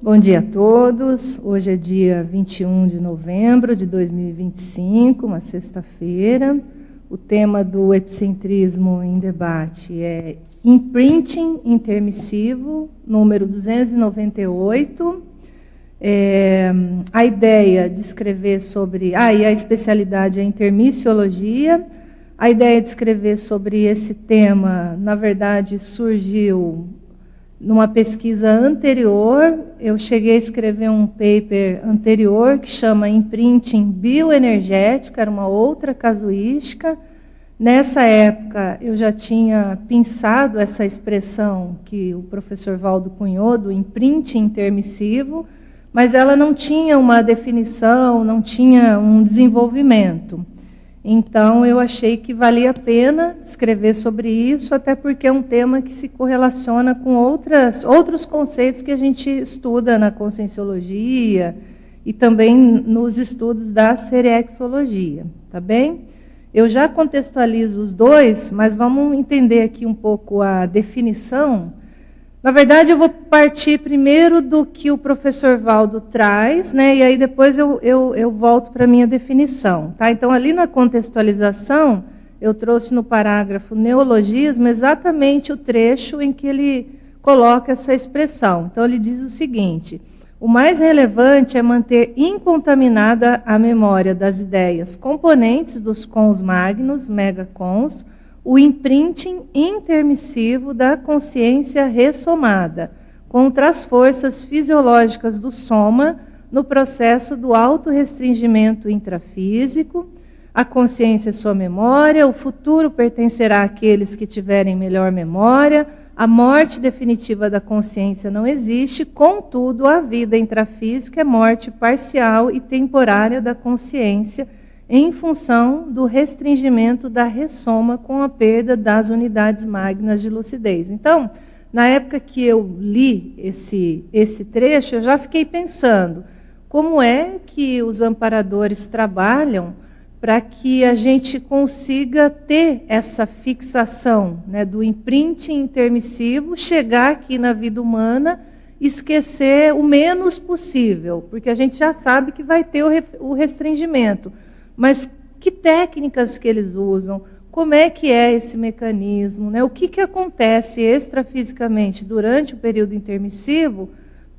Bom dia a todos. Hoje é dia 21 de novembro de 2025, uma sexta-feira. O tema do epicentrismo em debate é imprinting intermissivo, número 298. A ideia de escrever sobre... e a especialidade é intermissiologia. A ideia de escrever sobre esse tema, na verdade, surgiu numa pesquisa anterior. Eu cheguei a escrever um paper anterior que chama Imprinting Bioenergético, era uma outra casuística. Nessa época, eu já tinha pensado essa expressão que o professor Valdo cunhou, do imprinting intermissivo, mas ela não tinha uma definição, não tinha um desenvolvimento. Então, eu achei que valia a pena escrever sobre isso, até porque é um tema que se correlaciona com outros conceitos que a gente estuda na conscienciologia e também nos estudos da serexologia, tá bem? Eu já contextualizo os dois, mas vamos entender aqui um pouco a definição. Na verdade, eu vou partir primeiro do que o professor Valdo traz, né, e aí depois eu volto para a minha definição. Tá? Então, ali na contextualização, eu trouxe no parágrafo neologismo exatamente o trecho em que ele coloca essa expressão. Então, ele diz o seguinte: o mais relevante é manter incontaminada a memória das ideias componentes dos cons magnos, megacons, o imprinting intermissivo da consciência ressomada, contra as forças fisiológicas do soma, no processo do autorrestringimento intrafísico. A consciência é sua memória, o futuro pertencerá àqueles que tiverem melhor memória, a morte definitiva da consciência não existe, contudo, a vida intrafísica é morte parcial e temporária da consciência, em função do restringimento da ressoma com a perda das unidades magnas de lucidez. Então, na época que eu li esse trecho, eu já fiquei pensando como é que os amparadores trabalham para que a gente consiga ter essa fixação, né, do imprinting intermissivo, chegar aqui na vida humana, esquecer o menos possível, porque a gente já sabe que vai ter o restringimento. Mas que técnicas que eles usam, como é que é esse mecanismo, né? O que acontece extrafisicamente durante o período intermissivo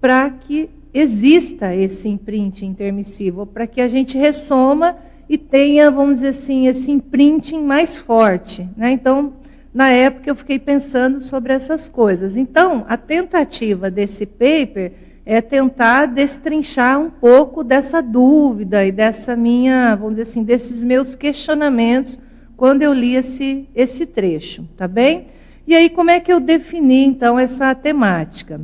para que exista esse imprinting intermissivo, para que a gente ressoma e tenha, vamos dizer assim, esse imprinting mais forte, né? Então, na época eu fiquei pensando sobre essas coisas. Então, a tentativa desse paper é tentar destrinchar um pouco dessa dúvida e dessa minha, vamos dizer assim, desses meus questionamentos quando eu li esse trecho, tá bem? E aí, como é que eu defini, então, essa temática?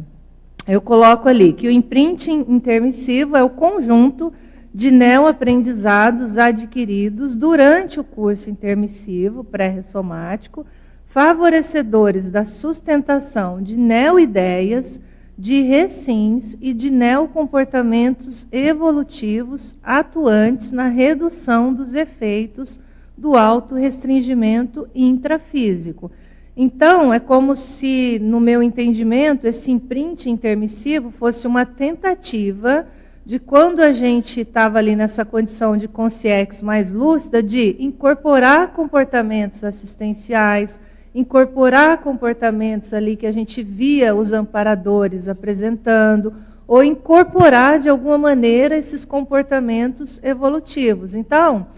Eu coloco ali que o imprinting intermissivo é o conjunto de neoaprendizados adquiridos durante o curso intermissivo pré-ressomático, favorecedores da sustentação de neoideias, de recins e de neocomportamentos evolutivos atuantes na redução dos efeitos do autorrestringimento intrafísico. Então, é como se, no meu entendimento, esse imprinting intermissivo fosse uma tentativa de, quando a gente estava ali nessa condição de consciência mais lúcida, de incorporar comportamentos assistenciais, incorporar comportamentos ali que a gente via os amparadores apresentando, ou incorporar de alguma maneira esses comportamentos evolutivos. Então,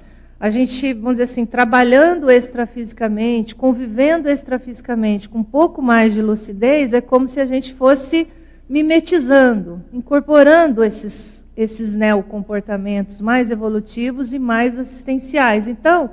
a gente, vamos dizer assim, trabalhando extrafisicamente, convivendo extrafisicamente com um pouco mais de lucidez, é como se a gente fosse mimetizando, incorporando esses neocomportamentos mais evolutivos e mais assistenciais. Então,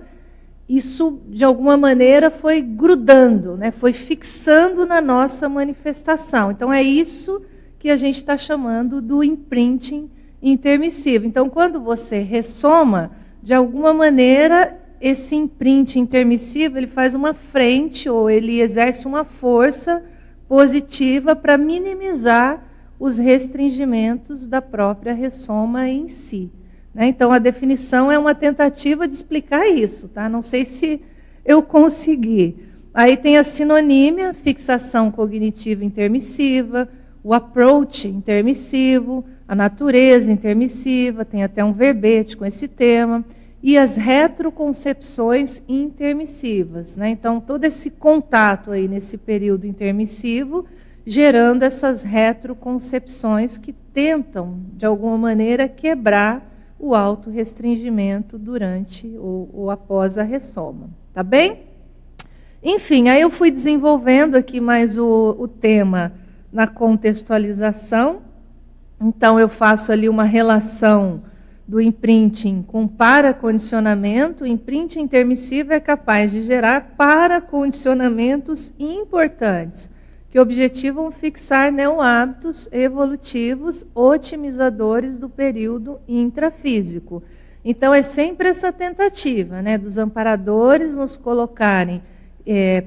isso, de alguma maneira, foi grudando, né? Foi fixando na nossa manifestação. Então, é isso que a gente está chamando do imprinting intermissivo. Então, quando você ressoma, de alguma maneira, esse imprinting intermissivo, ele faz uma frente, ou ele exerce uma força positiva para minimizar os restringimentos da própria ressoma em si. Então, a definição é uma tentativa de explicar isso, tá? Não sei se eu consegui. Aí tem a sinonímia, fixação cognitiva intermissiva, o approach intermissivo, a natureza intermissiva, tem até um verbete com esse tema, e as retroconcepções intermissivas, né? Então, todo esse contato aí nesse período intermissivo, gerando essas retroconcepções que tentam, de alguma maneira, quebrar o autorrestringimento durante ou após a ressoma. Tá bem? Enfim, aí eu fui desenvolvendo aqui mais o tema na contextualização. Então, eu faço ali uma relação do imprinting com paracondicionamento. O imprinting intermissivo é capaz de gerar paracondicionamentos importantes, que objetivam fixar neohábitos evolutivos otimizadores do período intrafísico. Então, é sempre essa tentativa, né, dos amparadores nos colocarem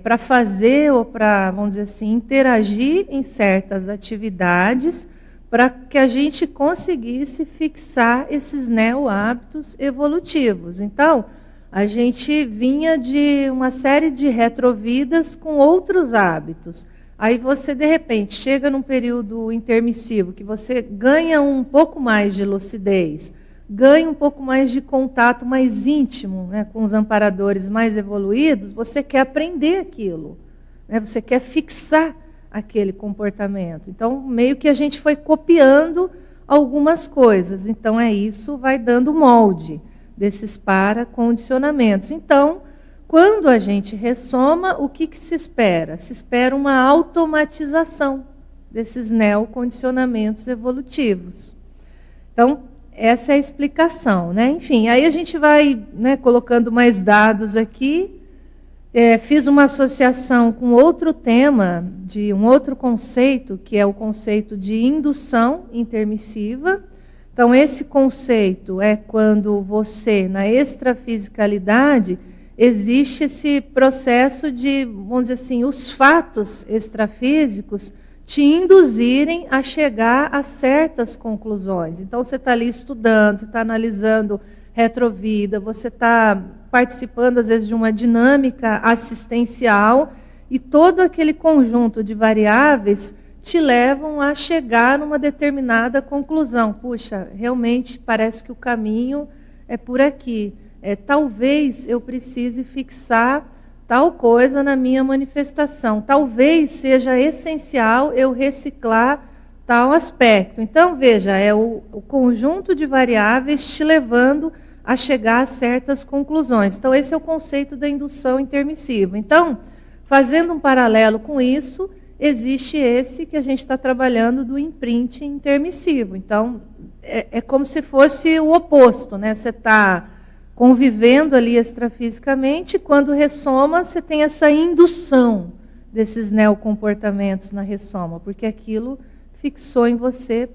para fazer ou para, vamos dizer assim, interagir em certas atividades para que a gente conseguisse fixar esses neohábitos evolutivos. Então, a gente vinha de uma série de retrovidas com outros hábitos. Aí você, de repente, chega num período intermissivo, que você ganha um pouco mais de lucidez, ganha um pouco mais de contato mais íntimo, né, com os amparadores mais evoluídos, você quer aprender aquilo, né, você quer fixar aquele comportamento. Então, meio que a gente foi copiando algumas coisas. Então, isso vai dando molde desses paracondicionamentos. Então, quando a gente ressoma, o que se espera? Se espera uma automatização desses neocondicionamentos evolutivos. Então, essa é a explicação, né? Enfim, aí a gente vai, né, colocando mais dados aqui. Fiz uma associação com outro tema, de um outro conceito, que é o conceito de indução intermissiva. Então, esse conceito é quando você, na extrafisicalidade, existe esse processo de, vamos dizer assim, os fatos extrafísicos te induzirem a chegar a certas conclusões. Então, você está ali estudando, você está analisando retrovida, você está participando, às vezes, de uma dinâmica assistencial, e todo aquele conjunto de variáveis te levam a chegar numa determinada conclusão. Puxa, realmente parece que o caminho é por aqui. Talvez eu precise fixar tal coisa na minha manifestação. Talvez seja essencial eu reciclar tal aspecto. Então, veja, é o conjunto de variáveis te levando a chegar a certas conclusões. Então, esse é o conceito da indução intermissiva. Então, fazendo um paralelo com isso, existe esse que a gente está trabalhando do imprinting intermissivo. Então, é como se fosse o oposto, né? Você está convivendo ali extrafisicamente, quando ressoma, você tem essa indução desses neocomportamentos na ressoma, porque aquilo fixou em você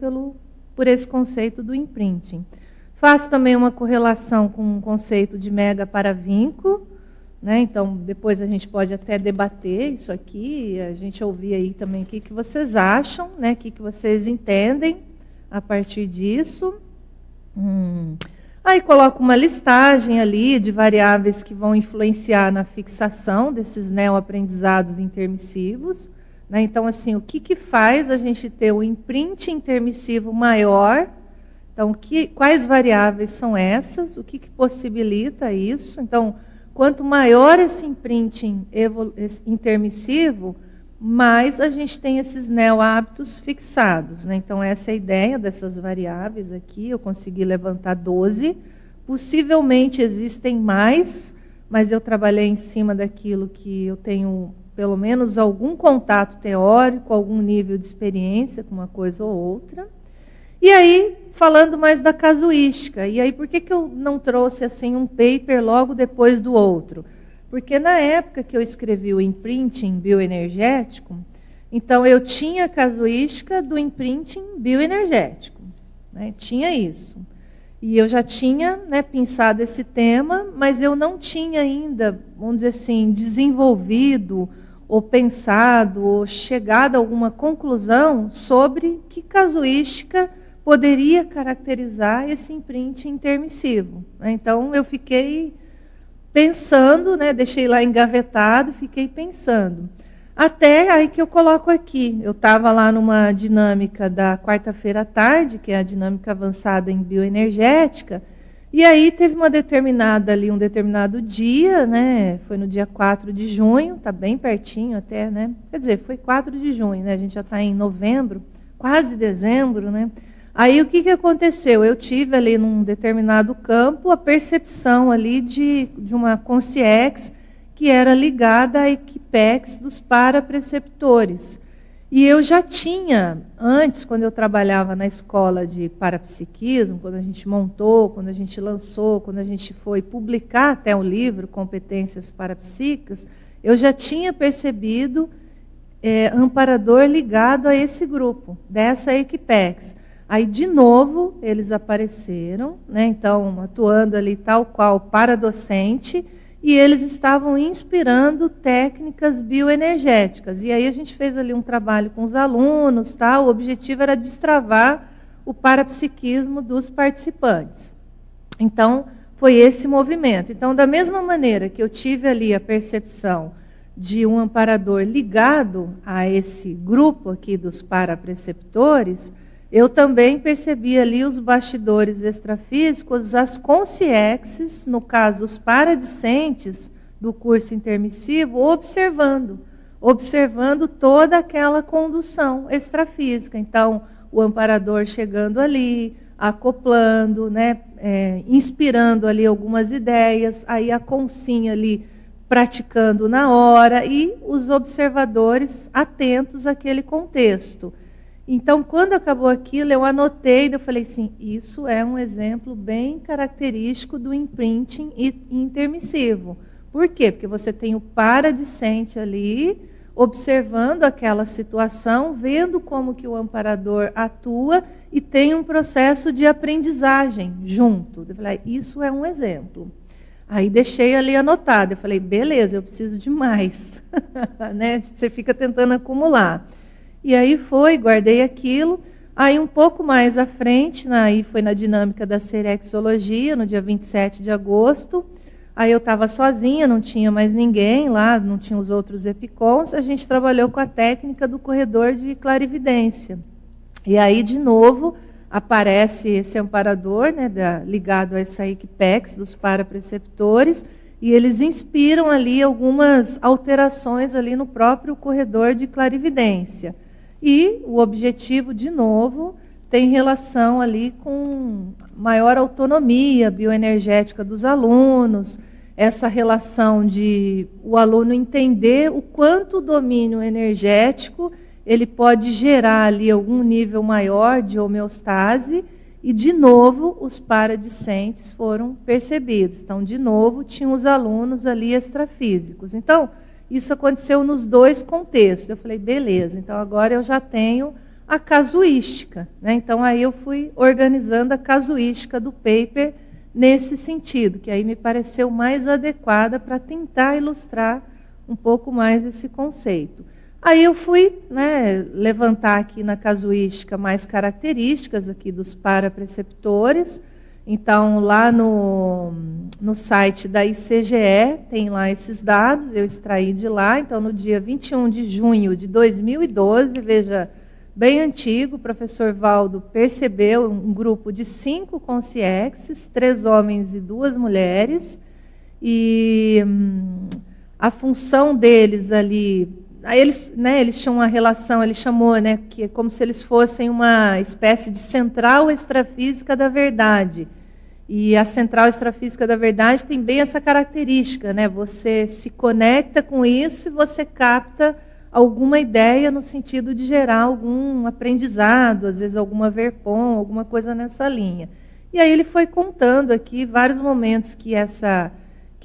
por esse conceito do imprinting. Faço também uma correlação com o conceito de mega paravinco, né? Então, depois a gente pode até debater isso aqui, a gente ouvir aí também o que vocês acham, né? O que vocês entendem a partir disso. Aí coloco uma listagem ali de variáveis que vão influenciar na fixação desses neoaprendizados intermissivos, né? Então, assim, o que faz a gente ter um imprint intermissivo maior? Então, quais variáveis são essas? O que possibilita isso? Então, quanto maior esse imprinting intermissivo, mais a gente tem esses neohábitos fixados, né? Então, essa é a ideia dessas variáveis aqui. Eu consegui levantar 12. Possivelmente existem mais, mas eu trabalhei em cima daquilo que eu tenho, pelo menos, algum contato teórico, algum nível de experiência com uma coisa ou outra. E aí, falando mais da casuística, e aí por que eu não trouxe assim um paper logo depois do outro? Porque na época que eu escrevi o imprinting bioenergético, então eu tinha a casuística do imprinting bioenergético, né? Tinha isso. E eu já tinha, né, pensado esse tema, mas eu não tinha ainda, vamos dizer assim, desenvolvido ou pensado ou chegado a alguma conclusão sobre que casuística poderia caracterizar esse imprinting intermissivo, né? Então, eu fiquei pensando, né, deixei lá engavetado, fiquei pensando. Até aí que eu coloco aqui. Eu estava lá numa dinâmica da quarta-feira à tarde, que é a dinâmica avançada em bioenergética, e aí teve um determinado dia, né? Foi no dia 4 de junho, está bem pertinho até, né? Quer dizer, foi 4 de junho, né? A gente já está em novembro, quase dezembro, né? Aí o que aconteceu? Eu tive ali num determinado campo a percepção ali de uma consciex que era ligada à equipex dos parapreceptores. E eu já tinha, antes, quando eu trabalhava na escola de parapsiquismo, quando a gente montou, quando a gente lançou, quando a gente foi publicar até o livro Competências Parapsíquicas, eu já tinha percebido amparador ligado a esse grupo, dessa equipex. Aí, de novo, eles apareceram, né? Então, atuando ali tal qual paradocente, e eles estavam inspirando técnicas bioenergéticas. E aí a gente fez ali um trabalho com os alunos, tá? O objetivo era destravar o parapsiquismo dos participantes. Então, foi esse movimento. Então, da mesma maneira que eu tive ali a percepção de um amparador ligado a esse grupo aqui dos parapreceptores, eu também percebi ali os bastidores extrafísicos, as consciexes, no caso os paradiscentes do curso intermissivo, observando toda aquela condução extrafísica. Então, o amparador chegando ali, acoplando, né, inspirando ali algumas ideias, aí a consinha ali praticando na hora e os observadores atentos àquele contexto. Então, quando acabou aquilo, eu anotei, eu falei assim, isso é um exemplo bem característico do imprinting intermissivo. Por quê? Porque você tem o paradiscente ali, observando aquela situação, vendo como que o amparador atua e tem um processo de aprendizagem junto. Eu falei, isso é um exemplo. Aí deixei ali anotado, eu falei, beleza, eu preciso de mais. Né? Você fica tentando acumular. E aí guardei aquilo. Aí um pouco mais à frente, aí foi na dinâmica da serexologia, no dia 27 de agosto. Aí eu estava sozinha, não tinha mais ninguém lá, não tinha os outros epicons. A gente trabalhou com a técnica do corredor de clarividência. E aí, de novo, aparece esse amparador, né, ligado a essa equipex dos parapreceptores, e eles inspiram ali algumas alterações ali no próprio corredor de clarividência. E o objetivo, de novo, tem relação ali com maior autonomia bioenergética dos alunos, essa relação de o aluno entender o quanto o domínio energético ele pode gerar ali algum nível maior de homeostase, e, de novo, os paradiscentes foram percebidos. Então, de novo, tinham os alunos ali extrafísicos. Então, isso aconteceu nos dois contextos. Eu falei, beleza, então agora eu já tenho a casuística. Né? Então, aí eu fui organizando a casuística do paper nesse sentido, que aí me pareceu mais adequada para tentar ilustrar um pouco mais esse conceito. Aí eu fui, né, levantar aqui na casuística mais características aqui dos parapreceptores. Então, lá no site da ICGE, tem lá esses dados, eu extraí de lá. Então, no dia 21 de junho de 2012, veja, bem antigo, o professor Valdo percebeu um grupo de 5 consciexes, 3 homens e 2 mulheres, e a função deles ali, aí eles tinham uma relação, ele chamou, né, que é como se eles fossem uma espécie de central extrafísica da verdade. E a central extrafísica da verdade tem bem essa característica, né? Você se conecta com isso e você capta alguma ideia no sentido de gerar algum aprendizado, às vezes alguma verpom, alguma coisa nessa linha. E aí ele foi contando aqui vários momentos que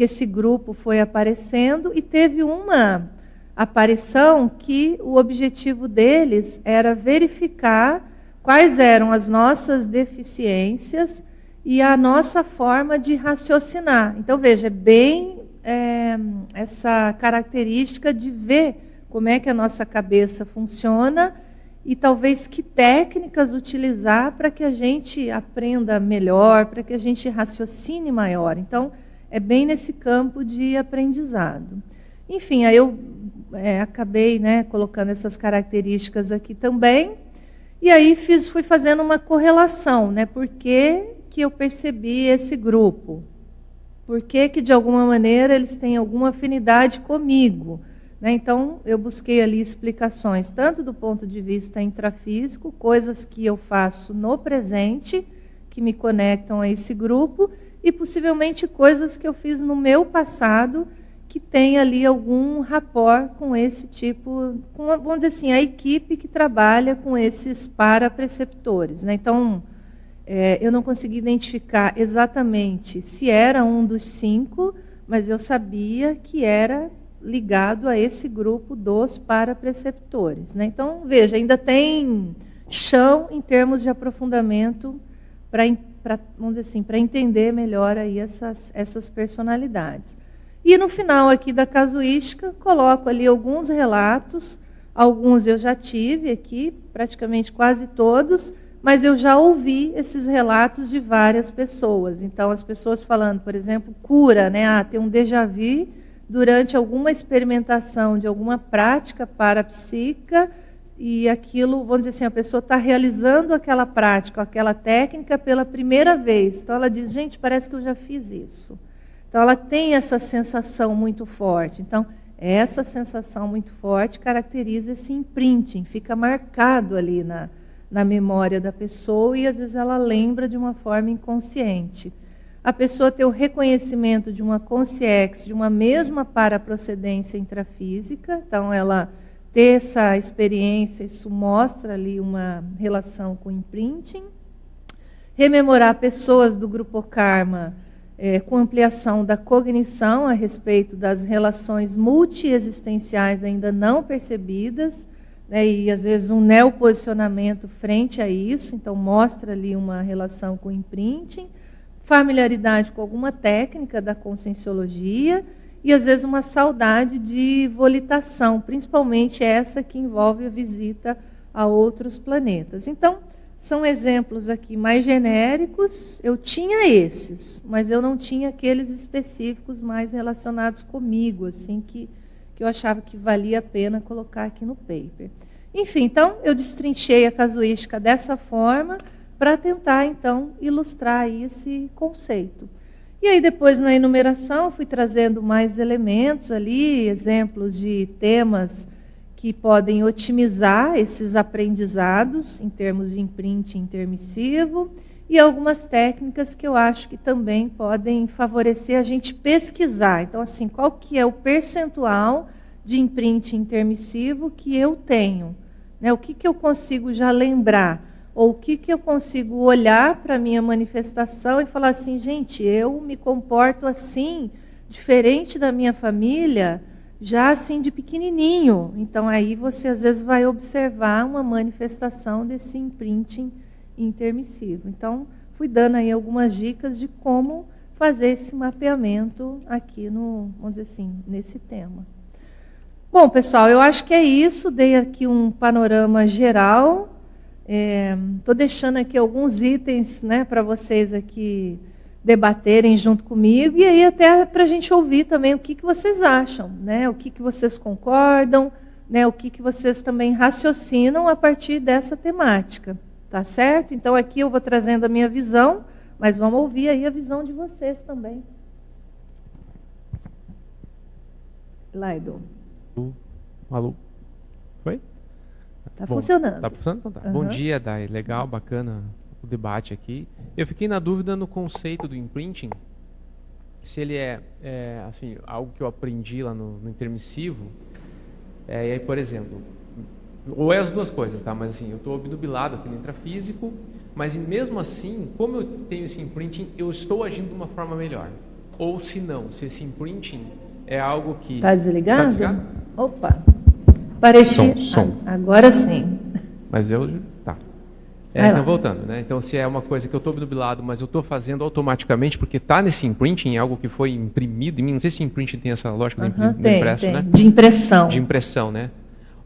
esse grupo foi aparecendo, e teve uma aparição que o objetivo deles era verificar quais eram as nossas deficiências e a nossa forma de raciocinar. Então, veja, bem essa característica de ver como é que a nossa cabeça funciona e talvez que técnicas utilizar para que a gente aprenda melhor, para que a gente raciocine maior. Então, é bem nesse campo de aprendizado. Enfim, aí eu acabei, né, colocando essas características aqui também. E aí fui fazendo uma correlação, né? Por que eu percebi esse grupo? Por que de alguma maneira eles têm alguma afinidade comigo? Né? Então, eu busquei ali explicações, tanto do ponto de vista intrafísico, coisas que eu faço no presente, que me conectam a esse grupo, e possivelmente coisas que eu fiz no meu passado, que tem ali algum rapport com esse tipo, vamos dizer assim, a equipe que trabalha com esses parapreceptores. Né? Então, eu não consegui identificar exatamente se era um dos 5, mas eu sabia que era ligado a esse grupo dos parapreceptores. Né? Então, veja, ainda tem chão em termos de aprofundamento vamos dizer assim, para entender melhor aí essas personalidades. E no final aqui da casuística, coloco ali alguns relatos, alguns eu já tive aqui, praticamente quase todos, mas eu já ouvi esses relatos de várias pessoas. Então, as pessoas falando, por exemplo, cura, né? Tem um déjà vu durante alguma experimentação de alguma prática parapsíquica, e aquilo, vamos dizer assim, a pessoa está realizando aquela prática, aquela técnica pela primeira vez. Então, ela diz, gente, parece que eu já fiz isso. Então, ela tem essa sensação muito forte. Então, essa sensação muito forte caracteriza esse imprinting, fica marcado ali na memória da pessoa e, às vezes, ela lembra de uma forma inconsciente. A pessoa ter o reconhecimento de uma consciex, de uma mesma paraprocedência intrafísica, então, ela ter essa experiência, isso mostra ali uma relação com o imprinting. Rememorar pessoas do grupo Karma, com ampliação da cognição a respeito das relações multiexistenciais ainda não percebidas, né, e às vezes um neoposicionamento frente a isso, então mostra ali uma relação com o imprinting, familiaridade com alguma técnica da conscienciologia e às vezes uma saudade de volitação, principalmente essa que envolve a visita a outros planetas. Então, são exemplos aqui mais genéricos, eu tinha esses, mas eu não tinha aqueles específicos mais relacionados comigo, assim, que eu achava que valia a pena colocar aqui no paper. Enfim, então, eu destrinchei a casuística dessa forma para tentar, então, ilustrar aí esse conceito. E aí, depois, na enumeração, fui trazendo mais elementos ali, exemplos de temas que podem otimizar esses aprendizados em termos de imprinting intermissivo e algumas técnicas que eu acho que também podem favorecer a gente pesquisar. Então, assim, qual que é o percentual de imprinting intermissivo que eu tenho? Né? O que eu consigo já lembrar? Ou o que eu consigo olhar para a minha manifestação e falar assim, gente, eu me comporto assim, diferente da minha família, já assim de pequenininho. Então, aí você às vezes vai observar uma manifestação desse imprinting intermissivo. Então, fui dando aí algumas dicas de como fazer esse mapeamento aqui vamos dizer assim, nesse tema. Bom, pessoal, eu acho que é isso. Dei aqui um panorama geral. Estou deixando aqui alguns itens, né, para vocês aqui debaterem junto comigo, e aí até para a gente ouvir também o que vocês acham, né, o que vocês concordam, né, o que vocês também raciocinam a partir dessa temática, tá certo? Então aqui eu vou trazendo a minha visão, mas vamos ouvir aí a visão de vocês também. Laido. Alô? Foi? Está funcionando. Está funcionando? Então tá. Uhum. Bom dia, Dai. Legal, bacana o debate aqui. Eu fiquei na dúvida no conceito do imprinting, se ele é assim, algo que eu aprendi lá no intermissivo. E aí, por exemplo, ou é as duas coisas, tá? Mas assim, eu estou obnubilado aqui no intrafísico, mas mesmo assim, como eu tenho esse imprinting, eu estou agindo de uma forma melhor. Ou se não, se esse imprinting é algo que... Está desligado? Tá desligado? Opa! Parecia... Som. Agora sim. Mas eu... Tá. Então, voltando, né? Então, se é uma coisa que eu estou obnubilado, mas eu estou fazendo automaticamente, porque está nesse imprinting, algo que foi imprimido em mim, não sei se imprinting tem essa lógica do impresso, tem. né? De impressão. De impressão, né?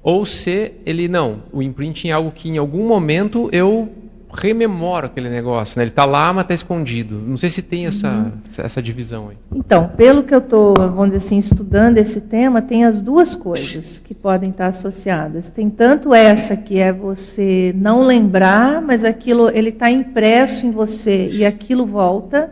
Ou se ele não, o imprinting é algo que em algum momento eu rememoro aquele negócio, né? Ele está lá, mas está escondido. Não sei se tem essa divisão aí. Então, pelo que eu estou, vamos dizer assim, estudando esse tema, tem as duas coisas que podem estar associadas. Tem tanto essa que é você não lembrar, mas aquilo ele está impresso em você e aquilo volta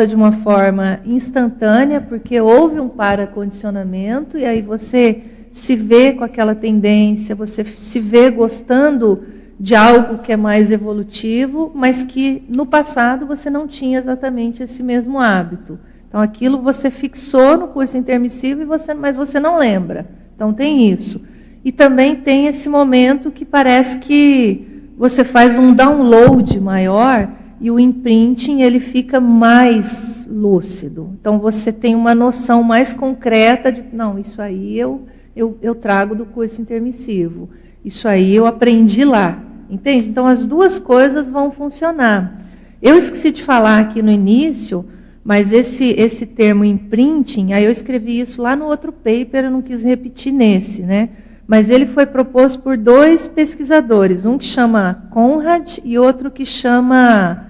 de uma forma instantânea, porque houve um paracondicionamento e aí você se vê com aquela tendência, você se vê gostando de algo que é mais evolutivo, mas que no passado você não tinha exatamente esse mesmo hábito. Então aquilo você fixou no curso intermissivo, mas você não lembra. Então tem isso. E também tem esse momento que parece que você faz um download maior e o imprinting ele fica mais lúcido. Então você tem uma noção mais concreta de, não, isso aí eu trago do curso intermissivo. Isso aí eu aprendi lá. Entende? Então, as duas coisas vão funcionar. Eu esqueci de falar aqui no início, mas esse termo imprinting, aí eu escrevi isso lá no outro paper, eu não quis repetir nesse, né? Mas ele foi proposto por dois pesquisadores, um que chama Conrad e outro que chama,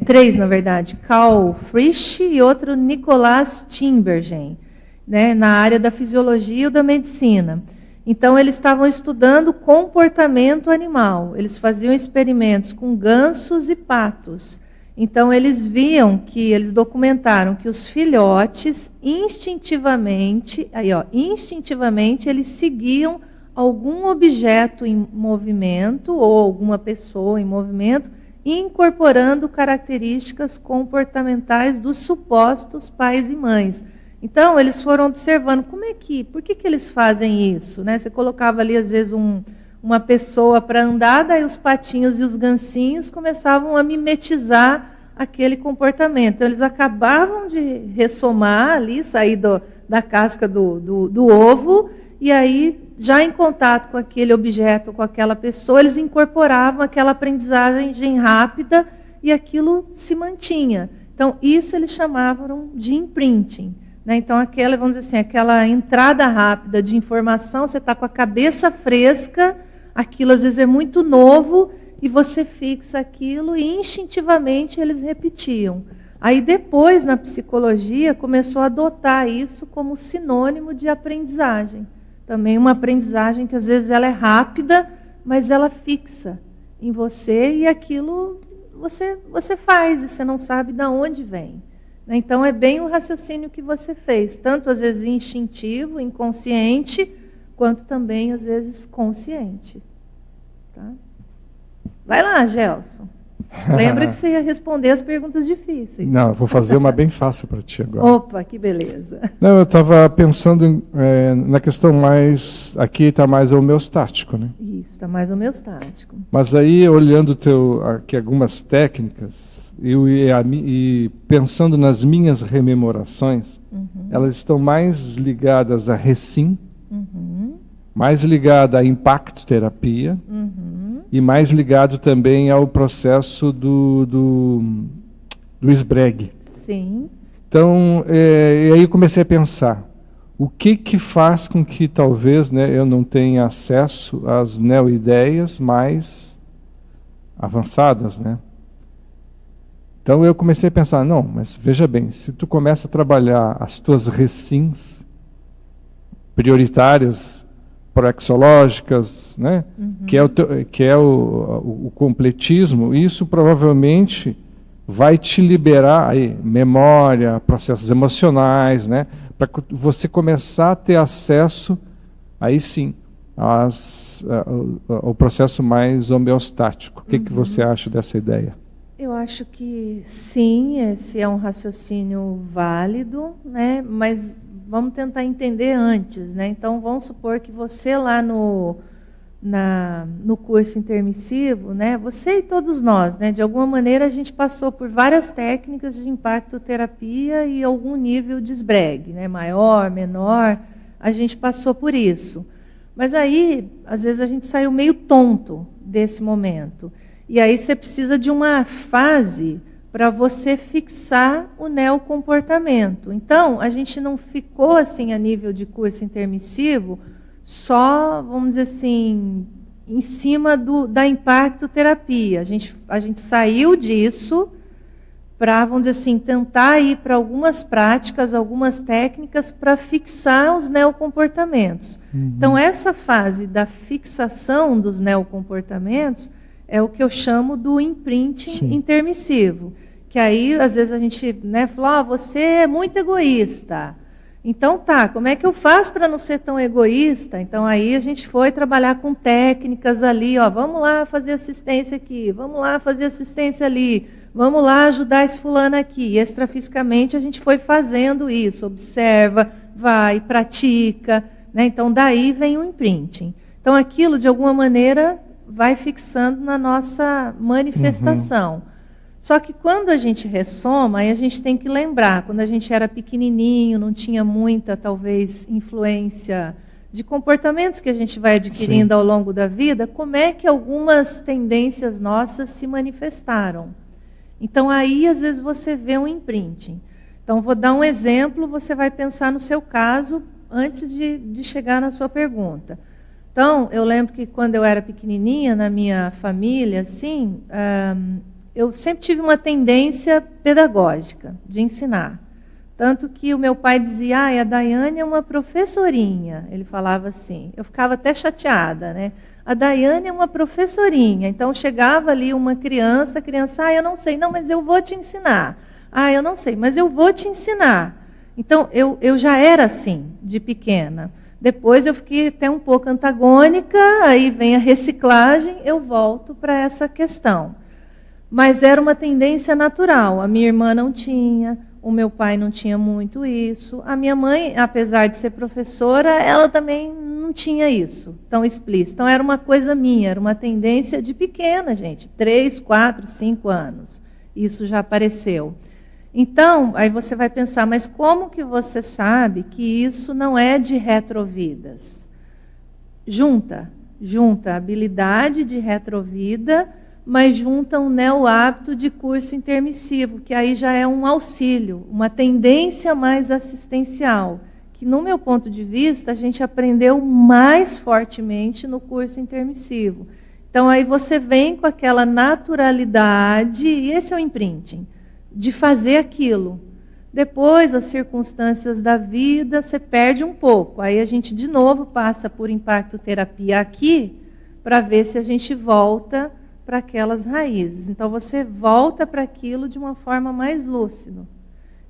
três, na verdade, Carl Frisch e outro Nicolas Tinbergen, né, na área da fisiologia ou da medicina. Então, eles estavam estudando comportamento animal. Eles faziam experimentos com gansos e patos. Então, eles documentaram que os filhotes, instintivamente, eles seguiam algum objeto em movimento, ou alguma pessoa em movimento, incorporando características comportamentais dos supostos pais e mães. Então, eles foram observando por que eles fazem isso, né? Você colocava ali, às vezes, uma pessoa para andar, daí os patinhos e os gansinhos começavam a mimetizar aquele comportamento. Então, eles acabavam de ressomar ali, sair da casca do ovo, e aí, já em contato com aquele objeto, com aquela pessoa, eles incorporavam aquela aprendizagem rápida e aquilo se mantinha. Então, isso eles chamavam de imprinting. Então, vamos dizer assim, aquela entrada rápida de informação, você está com a cabeça fresca, aquilo às vezes é muito novo, e você fixa aquilo e instintivamente eles repetiam. Aí depois, na psicologia, começou a adotar isso como sinônimo de aprendizagem. Também uma aprendizagem que às vezes ela é rápida, mas ela fixa em você, e aquilo você faz, e você não sabe de onde vem. Então, é bem o raciocínio que você fez, tanto às vezes instintivo, inconsciente, quanto também às vezes consciente. Tá? Vai lá, Gelson. Lembra que você ia responder as perguntas difíceis. Não, eu vou fazer uma bem fácil para ti agora. Opa, que beleza. Não, eu estava pensando na questão mais... Aqui está mais homeostático, né? Isso, está mais homeostático. Mas aí, olhando aqui algumas técnicas... E pensando nas minhas rememorações, elas estão mais ligadas a recim, mais ligada a impacto terapia, e mais ligado também ao processo do SBREG. Sim. Então, e aí eu comecei a pensar, o que faz com que talvez, né, eu não tenha acesso às neoideias mais avançadas, né? Então eu comecei a pensar, não, mas veja bem, se tu começa a trabalhar as tuas recins prioritárias, proexológicas, né, que é o completismo, isso provavelmente vai te liberar aí, memória, processos emocionais, né, para você começar a ter acesso, aí sim, ao processo mais homeostático. O que você acha dessa ideia? Eu acho que sim, esse é um raciocínio válido, né? Mas vamos tentar entender antes, né? Então, vamos supor que você lá no curso intermissivo, né? Você e todos nós, né? De alguma maneira a gente passou por várias técnicas de impactoterapia e algum nível de SBREG, né? Maior, menor, a gente passou por isso. Mas aí, às vezes a gente saiu meio tonto desse momento. E aí você precisa de uma fase para você fixar o neocomportamento. Então, a gente não ficou assim a nível de curso intermissivo, só, vamos dizer assim, em cima da impactoterapia. A gente saiu disso para, vamos dizer assim, tentar ir para algumas práticas, algumas técnicas para fixar os neocomportamentos. Então, essa fase da fixação dos neocomportamentos é o que eu chamo do imprinting intermissivo. Que aí, às vezes, a gente, né, fala, você é muito egoísta. Então, tá, como é que eu faço para não ser tão egoísta? Então, aí a gente foi trabalhar com técnicas ali, ó, vamos lá fazer assistência aqui, vamos lá fazer assistência ali, vamos lá ajudar esse fulano aqui. E extrafisicamente a gente foi fazendo isso, observa, vai, pratica, né? Então, daí vem o imprinting. Então, aquilo, de alguma maneira, vai fixando na nossa manifestação. Só que quando a gente ressoma, aí a gente tem que lembrar, quando a gente era pequenininho, não tinha muita, talvez, influência de comportamentos que a gente vai adquirindo ao longo da vida, como é que algumas tendências nossas se manifestaram. Então, aí, às vezes, você vê um imprinting. Então, vou dar um exemplo, você vai pensar no seu caso antes de chegar na sua pergunta. Então, eu lembro que quando eu era pequenininha, na minha família, assim, eu sempre tive uma tendência pedagógica, de ensinar. Tanto que o meu pai dizia, a Daiane é uma professorinha. Ele falava assim. Eu ficava até chateada, né? A Daiane é uma professorinha. Então, chegava ali uma criança, a criança, eu não sei, não, mas eu vou te ensinar. Eu não sei, mas eu vou te ensinar. Então, eu já era assim, de pequena. Depois eu fiquei até um pouco antagônica, aí vem a reciclagem, eu volto para essa questão. Mas era uma tendência natural. A minha irmã não tinha, o meu pai não tinha muito isso. A minha mãe, apesar de ser professora, ela também não tinha isso tão explícito. Então, era uma coisa minha, era uma tendência de pequena, gente, 3, 4, 5 anos. Isso já apareceu. Então, aí você vai pensar, mas como que você sabe que isso não é de retrovidas? Junta a habilidade de retrovida, mas junta um neo-hábito de curso intermissivo, que aí já é um auxílio, uma tendência mais assistencial, que, no meu ponto de vista, a gente aprendeu mais fortemente no curso intermissivo. Então, aí você vem com aquela naturalidade, e esse é o imprinting, de fazer aquilo. Depois, as circunstâncias da vida, você perde um pouco. Aí a gente, de novo, passa por impactoterapia aqui, para ver se a gente volta para aquelas raízes. Então, você volta para aquilo de uma forma mais lúcida.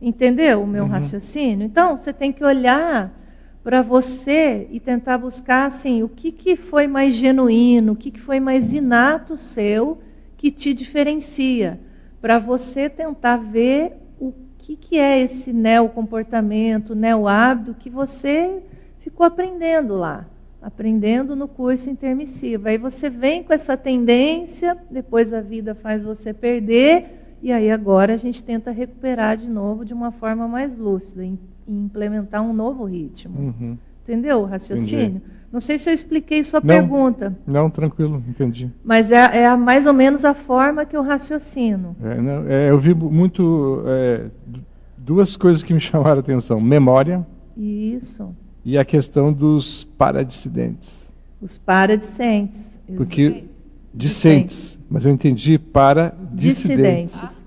Entendeu o meu raciocínio? Então, você tem que olhar para você e tentar buscar assim, o que foi mais genuíno, o que foi mais inato seu, que te diferencia, para você tentar ver o que é esse neocomportamento, neo-hábito que você ficou aprendendo lá. Aprendendo no curso intermissivo. Aí você vem com essa tendência, depois a vida faz você perder, e aí agora a gente tenta recuperar de novo de uma forma mais lúcida, e implementar um novo ritmo. Entendeu o raciocínio? Entendi. Não sei se eu expliquei sua pergunta. Não, tranquilo, entendi. Mas é mais ou menos a forma que eu raciocino. Eu vi muito duas coisas que me chamaram a atenção. Memória. Isso. E a questão dos paradiscendentes. Os paradiscentes. Porque discentes, mas eu entendi paradiscendentes.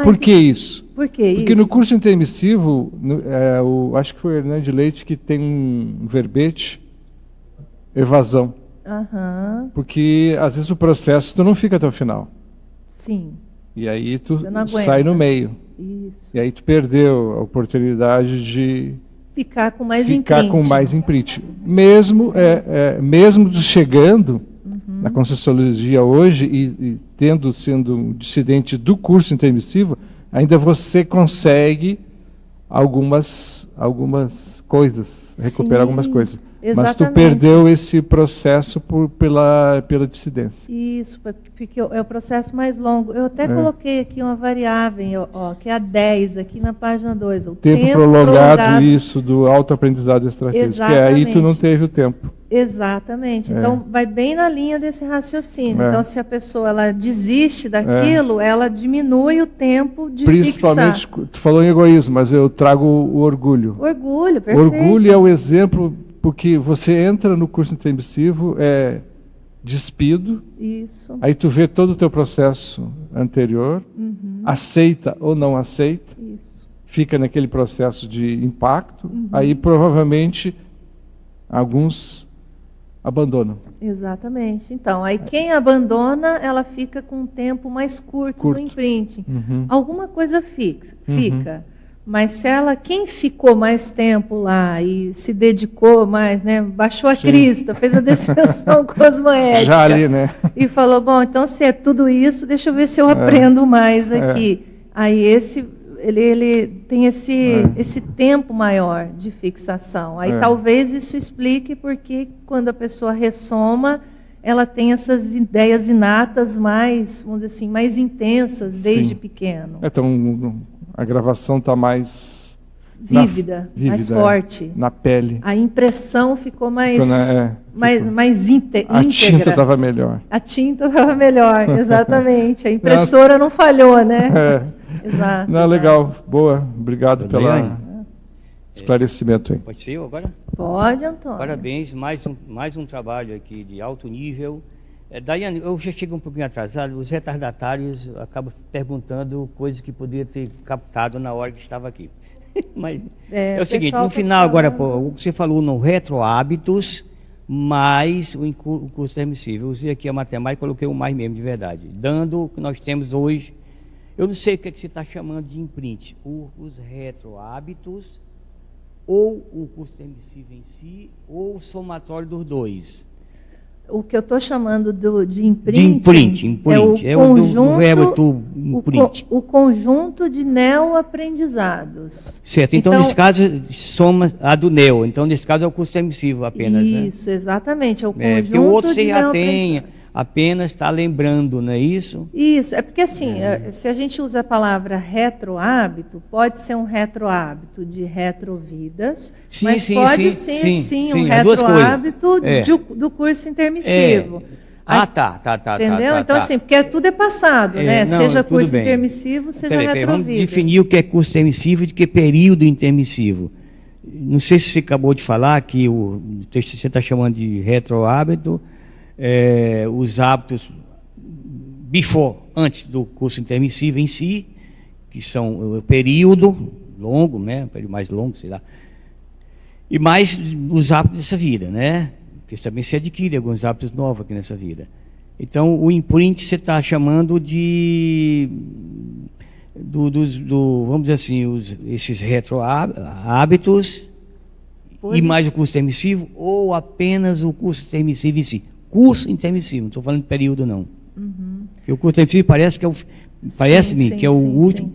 Por que isso? Porque no curso intermissivo, acho que foi o Hernando Leite que tem um verbete, evasão. Porque às vezes o processo tu não fica até o final. Sim. E aí tu sai no meio. Isso. E aí tu perdeu a oportunidade de ficar com mais imprint. Mesmo chegando na Conscienciologia hoje e sendo um dissidente do curso intermissivo, ainda você consegue algumas coisas, recuperar algumas coisas. Exatamente. Mas tu perdeu esse processo pela dissidência. Isso, porque é o processo mais longo. Eu até coloquei aqui uma variável, que é a 10, aqui na página 2. O tempo prolongado, isso, do autoaprendizado extrafísico. Que aí tu não teve o tempo. Exatamente. Então, vai bem na linha desse raciocínio. Então, se a pessoa ela desiste daquilo, ela diminui o tempo de Principalmente, tu falou em egoísmo, mas eu trago o orgulho. Orgulho, perfeito. Orgulho é o exemplo, porque você entra no curso intermissivo despido. Isso. Aí tu vê todo o teu processo anterior, aceita ou não aceita, Isso. fica naquele processo de impacto, aí provavelmente alguns abandonam. Exatamente. Então, aí quem abandona, ela fica com um tempo mais curto no imprinting. Alguma coisa fica. Mas quem ficou mais tempo lá e se dedicou mais, né, baixou a crista, fez a descensão cosmoética. Já ali, né? E falou, bom, então se é tudo isso, deixa eu ver se eu aprendo mais aqui. Aí ele tem esse tempo maior de fixação. Aí talvez isso explique porque quando a pessoa ressoma, ela tem essas ideias inatas mais, vamos dizer assim, mais intensas desde pequeno. Então a gravação está mais vívida, mais forte. Na pele. A impressão ficou mais íntegra. A tinta estava melhor. A tinta estava melhor, exatamente. A impressora não falhou, né? Exato. Não, legal, boa. Obrigado pelo esclarecimento aí. Pode ser eu agora? Pode, Antônio. Parabéns, mais um trabalho aqui de alto nível. Daiane, eu já chego um pouquinho atrasado, os retardatários acabam perguntando coisas que podia ter captado na hora que estava aqui. Mas é o seguinte, no final agora, você falou no retrohábitos, mais o curso permissível. Eu usei aqui a matemática e coloquei o mais mesmo, de verdade. Dando o que nós temos hoje, eu não sei o que, é que você está chamando de imprint, os retrohábitos, ou o curso permissível em si, ou o somatório dos dois. O que eu estou chamando de imprinting, é o conjunto, do verbo to imprint. O conjunto de neoaprendizados. Certo, então nesse caso soma a do neo, então nesse caso é o curso permissivo apenas. Isso, né? Exatamente, é o conjunto porque o outro você já tem, apenas está lembrando, não é isso? Isso, é porque assim, se a gente usa a palavra retrohábito, pode ser um retrohábito de retrovidas, mas pode ser sim um retrohábito do curso intermissivo. Tá. Entendeu? Então, assim, porque tudo é passado, né? Não, seja curso intermissivo, seja retrovidas. Vamos definir o que é curso intermissivo e de que período intermissivo. Não sei se você acabou de falar que você está chamando de retrohábito, os hábitos antes do curso intermissivo em si, que são o período longo, né, período mais longo, sei lá, e mais os hábitos dessa vida, né, porque também se adquire alguns hábitos novos aqui nessa vida. Então, o imprint você está chamando vamos dizer assim, esses retrohábitos e mais o curso intermissivo, ou apenas o curso intermissivo em si? Curso intermissivo, não estou falando de período, não. Porque o curso intermissivo parece-me que é o último,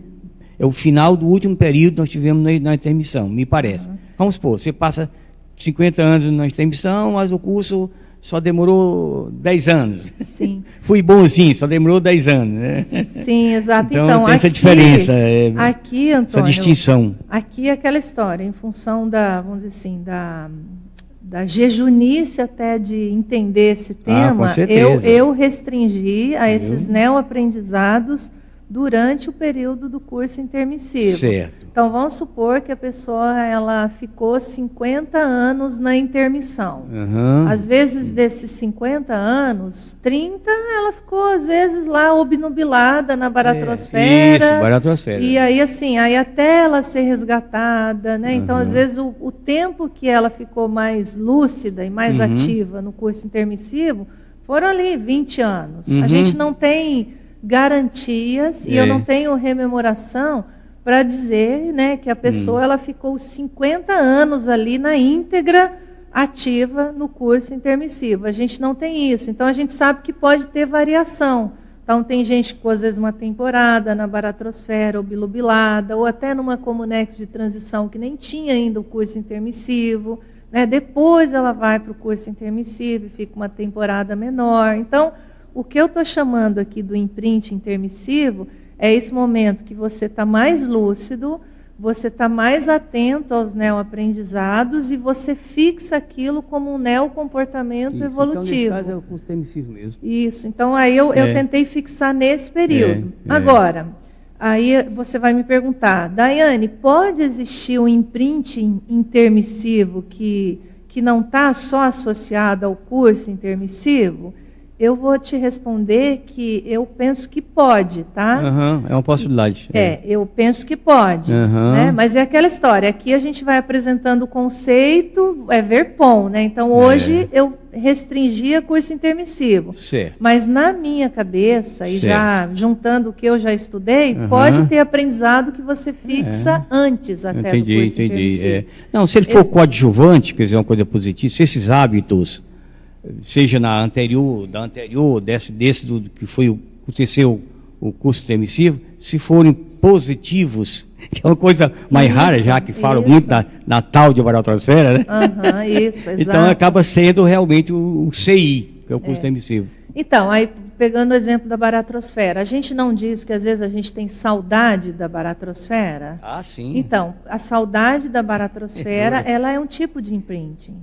é o final do último período que nós tivemos na intermissão, me parece. Vamos supor, você passa 50 anos na intermissão, mas o curso só demorou 10 anos. Sim. Fui bonzinho, só demorou 10 anos, né? Sim, exato. Então tem essa diferença, aqui, Antônio, essa distinção. Aqui é aquela história, em função vamos dizer assim, da jejunice até de entender esse tema, eu restringi a esses neoaprendizados durante o período do curso intermissivo. Certo. Então, vamos supor que a pessoa ela ficou 50 anos na intermissão. Às vezes, desses 50 anos, 30 ela ficou, às vezes, lá obnubilada na baratrosfera. Isso, baratrosfera. E aí, assim, até ela ser resgatada, né? Então, às vezes, o tempo que ela ficou mais lúcida e mais ativa no curso intermissivo foram ali 20 anos. A gente não tem garantias e eu não tenho rememoração para dizer, né, que a pessoa ela ficou 50 anos ali na íntegra ativa no curso intermissivo. A gente não tem isso. Então, a gente sabe que pode ter variação. Então, tem gente que ficou, às vezes, uma temporada na baratrosfera, ou bilobilada, ou até numa comunex de transição que nem tinha ainda o curso intermissivo. Né? Depois ela vai para o curso intermissivo e fica uma temporada menor. Então, o que eu estou chamando aqui do imprint intermissivo é esse momento que você está mais lúcido, você está mais atento aos neoaprendizados e você fixa aquilo como um neocomportamento evolutivo. Então, nesse caso, é o curso intermissivo mesmo. Isso. Então, aí eu tentei fixar nesse período. Agora, aí você vai me perguntar, Daiane, pode existir um imprinting intermissivo que não está só associado ao curso intermissivo? Eu vou te responder que eu penso que pode, tá? É uma possibilidade. Eu penso que pode, né? Mas é aquela história, aqui a gente vai apresentando o conceito, VERPOM, né? Então, hoje eu restringia curso intermissivo. Certo. Mas na minha cabeça, e já juntando o que eu já estudei, pode ter aprendizado que você fixa antes até do curso intermissivo. Não, se ele for coadjuvante, quer dizer, uma coisa positiva, se esses hábitos, seja desse que foi aconteceu o curso intermissivo, se forem positivos, que é uma coisa mais rara, já que falam muito da tal de baratrosfera, né? Isso, exato. Então acaba sendo realmente o CI, que é o curso intermissivo. Então, aí pegando o exemplo da baratrosfera, a gente não diz que às vezes a gente tem saudade da baratrosfera? Ah, sim. Então, a saudade da baratrosfera, ela é um tipo de imprinting,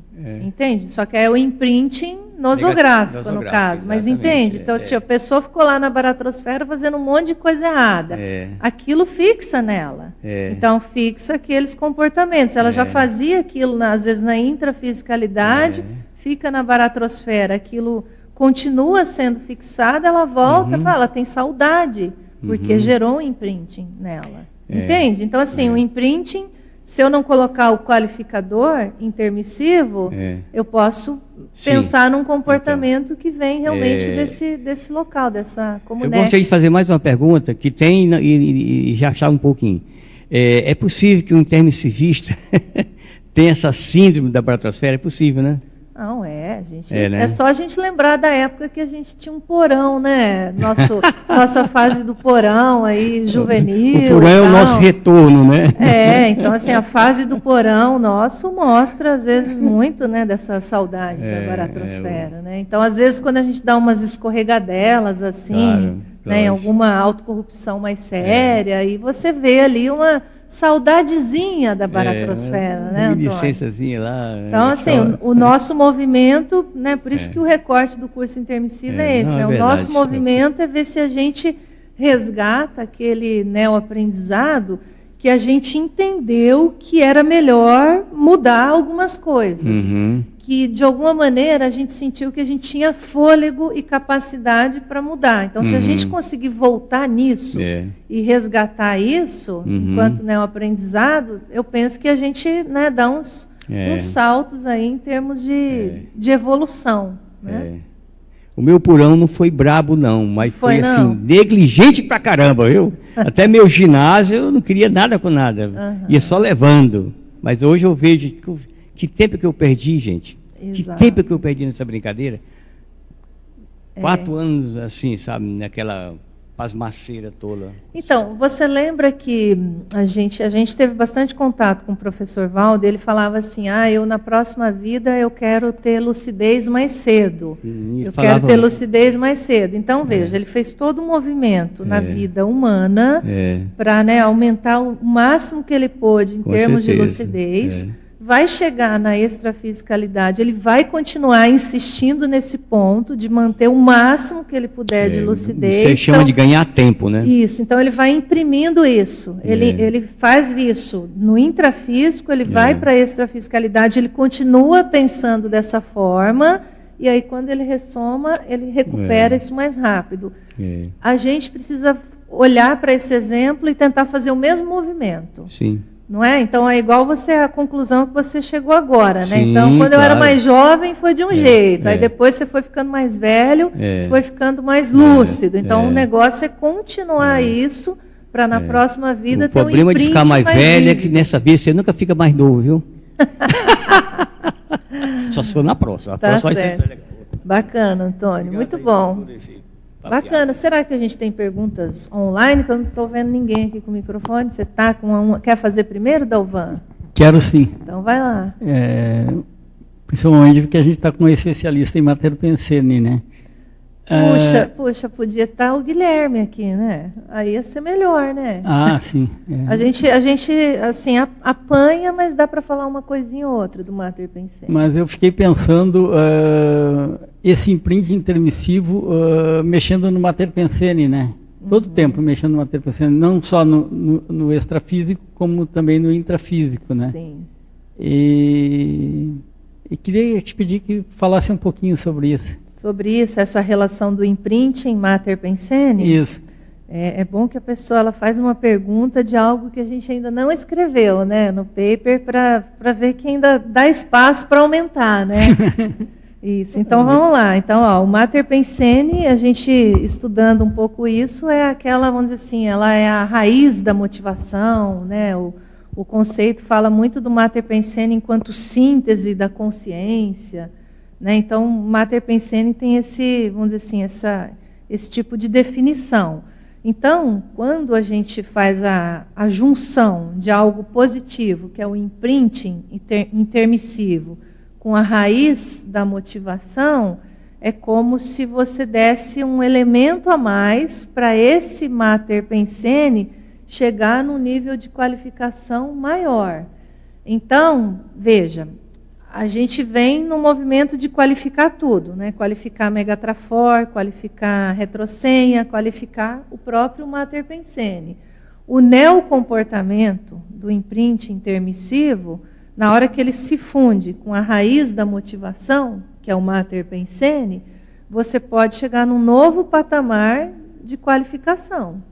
entende? Só que é o imprinting nosográfico, no caso, mas entende? Então, se a pessoa ficou lá na baratrosfera fazendo um monte de coisa errada, aquilo fixa nela. Então, fixa aqueles comportamentos. Ela já fazia aquilo, às vezes, na intrafisicalidade, fica na baratrosfera, aquilo continua sendo fixada, ela volta e fala, ela tem saudade, porque gerou um imprinting nela. Entende? Então, assim, o imprinting, se eu não colocar o qualificador intermissivo, eu posso pensar num comportamento que vem realmente desse local, dessa comunidade. Eu gostaria de fazer mais uma pergunta, que tem, e já achar um pouquinho. É possível que um intermissivista tenha essa síndrome da baratrosfera? É possível, né? Não, gente. É só a gente lembrar da época que a gente tinha um porão, né? Nossa fase do porão aí, juvenil. O porão é o nosso retorno, né? Então, assim, a fase do porão nosso mostra, às vezes, muito, né, dessa saudade da baratrosfera, né? Então, às vezes, quando a gente dá umas escorregadelas, assim, né, em alguma autocorrupção mais séria, aí você vê ali uma saudadezinha da baratrosfera, né, Antônio? Licençazinha lá. Então, assim, o nosso movimento, né, por isso que o recorte do curso intermissivo é esse, né? O nosso movimento é ver se a gente resgata aquele neoaprendizado que a gente entendeu que era melhor mudar algumas coisas. Que, de alguma maneira, a gente sentiu que a gente tinha fôlego e capacidade para mudar. Então, se a gente conseguir voltar nisso e resgatar isso, enquanto aprendizado, eu penso que a gente, né, dá uns saltos aí em termos de evolução. Né? O meu porão não foi brabo, não, mas foi assim, negligente pra caramba, viu? Até meu ginásio, eu não queria nada com nada, ia só levando. Mas hoje eu vejo que tempo que eu perdi, gente. Exato. Que tempo que eu perdi nessa brincadeira. 4 anos, assim, sabe, naquela pasmaceira toda. Então, você lembra que a gente teve bastante contato com o professor Valdo, ele falava assim, eu na próxima vida eu quero ter lucidez mais cedo. Eu quero ter lucidez mais cedo. Então, veja, ele fez todo um movimento na vida humana para, né, aumentar o máximo que ele pôde em termos de lucidez. Vai chegar na extrafisicalidade, ele vai continuar insistindo nesse ponto de manter o máximo que ele puder de lucidez. Você chama de ganhar tempo, né? Isso, então ele vai imprimindo isso. Ele faz isso no intrafísico, ele vai para a extrafisicalidade, ele continua pensando dessa forma, e aí quando ele ressoma, ele recupera isso mais rápido. A gente precisa olhar para esse exemplo e tentar fazer o mesmo movimento. Sim. Não é? Então, é igual a conclusão que você chegou agora, né? Sim, então, quando eu era mais jovem, foi de um jeito. Aí, depois, você foi ficando mais velho, foi ficando mais lúcido. Então, o negócio é continuar isso, para na próxima vida ter um imprint mais. O problema de ficar mais velho é que nessa vida você nunca fica mais novo, viu? Só se for na próxima. Tá certo. Bacana, Antônio. Muito bom. Bacana. Será que a gente tem perguntas online? Que eu não estou vendo ninguém aqui com o microfone. Você está com uma... Quer fazer primeiro, Dalvan? Quero sim. Então vai lá. Principalmente porque a gente está com um especialista em matéria pensene, né? Puxa, podia estar o Guilherme aqui, né? Aí ia ser melhor, né? Ah, sim. A gente assim, apanha, mas dá para falar uma coisinha ou outra do mater pensene. Mas eu fiquei pensando, esse imprint intermissivo mexendo no mater pensene, né? Todo tempo mexendo no mater pensene, não só no extrafísico, como também no intrafísico, né? Sim. E queria te pedir que falasse um pouquinho sobre isso. Sobre isso, essa relação do imprinting, mater pensene. Isso. É bom que a pessoa ela faz uma pergunta de algo que a gente ainda não escreveu, né, no paper, para ver que ainda dá espaço para aumentar, né? Isso. Então vamos lá. Então, ó, o mater pensene, a gente estudando um pouco isso, é aquela, vamos dizer assim, ela é a raiz da motivação, né? O conceito fala muito do mater pensene enquanto síntese da consciência, né? Então, mater pensene tem esse, vamos dizer assim, esse tipo de definição. Então, quando a gente faz a junção de algo positivo, que é o imprinting intermissivo, com a raiz da motivação, é como se você desse um elemento a mais para esse mater pensene chegar num nível de qualificação maior. Então, veja, a gente vem no movimento de qualificar tudo, né? Qualificar Megatrafor, qualificar retrosenha, qualificar o próprio mater pensene. O neocomportamento do imprinting intermissivo, na hora que ele se funde com a raiz da motivação, que é o mater pensene, você pode chegar num novo patamar de qualificação.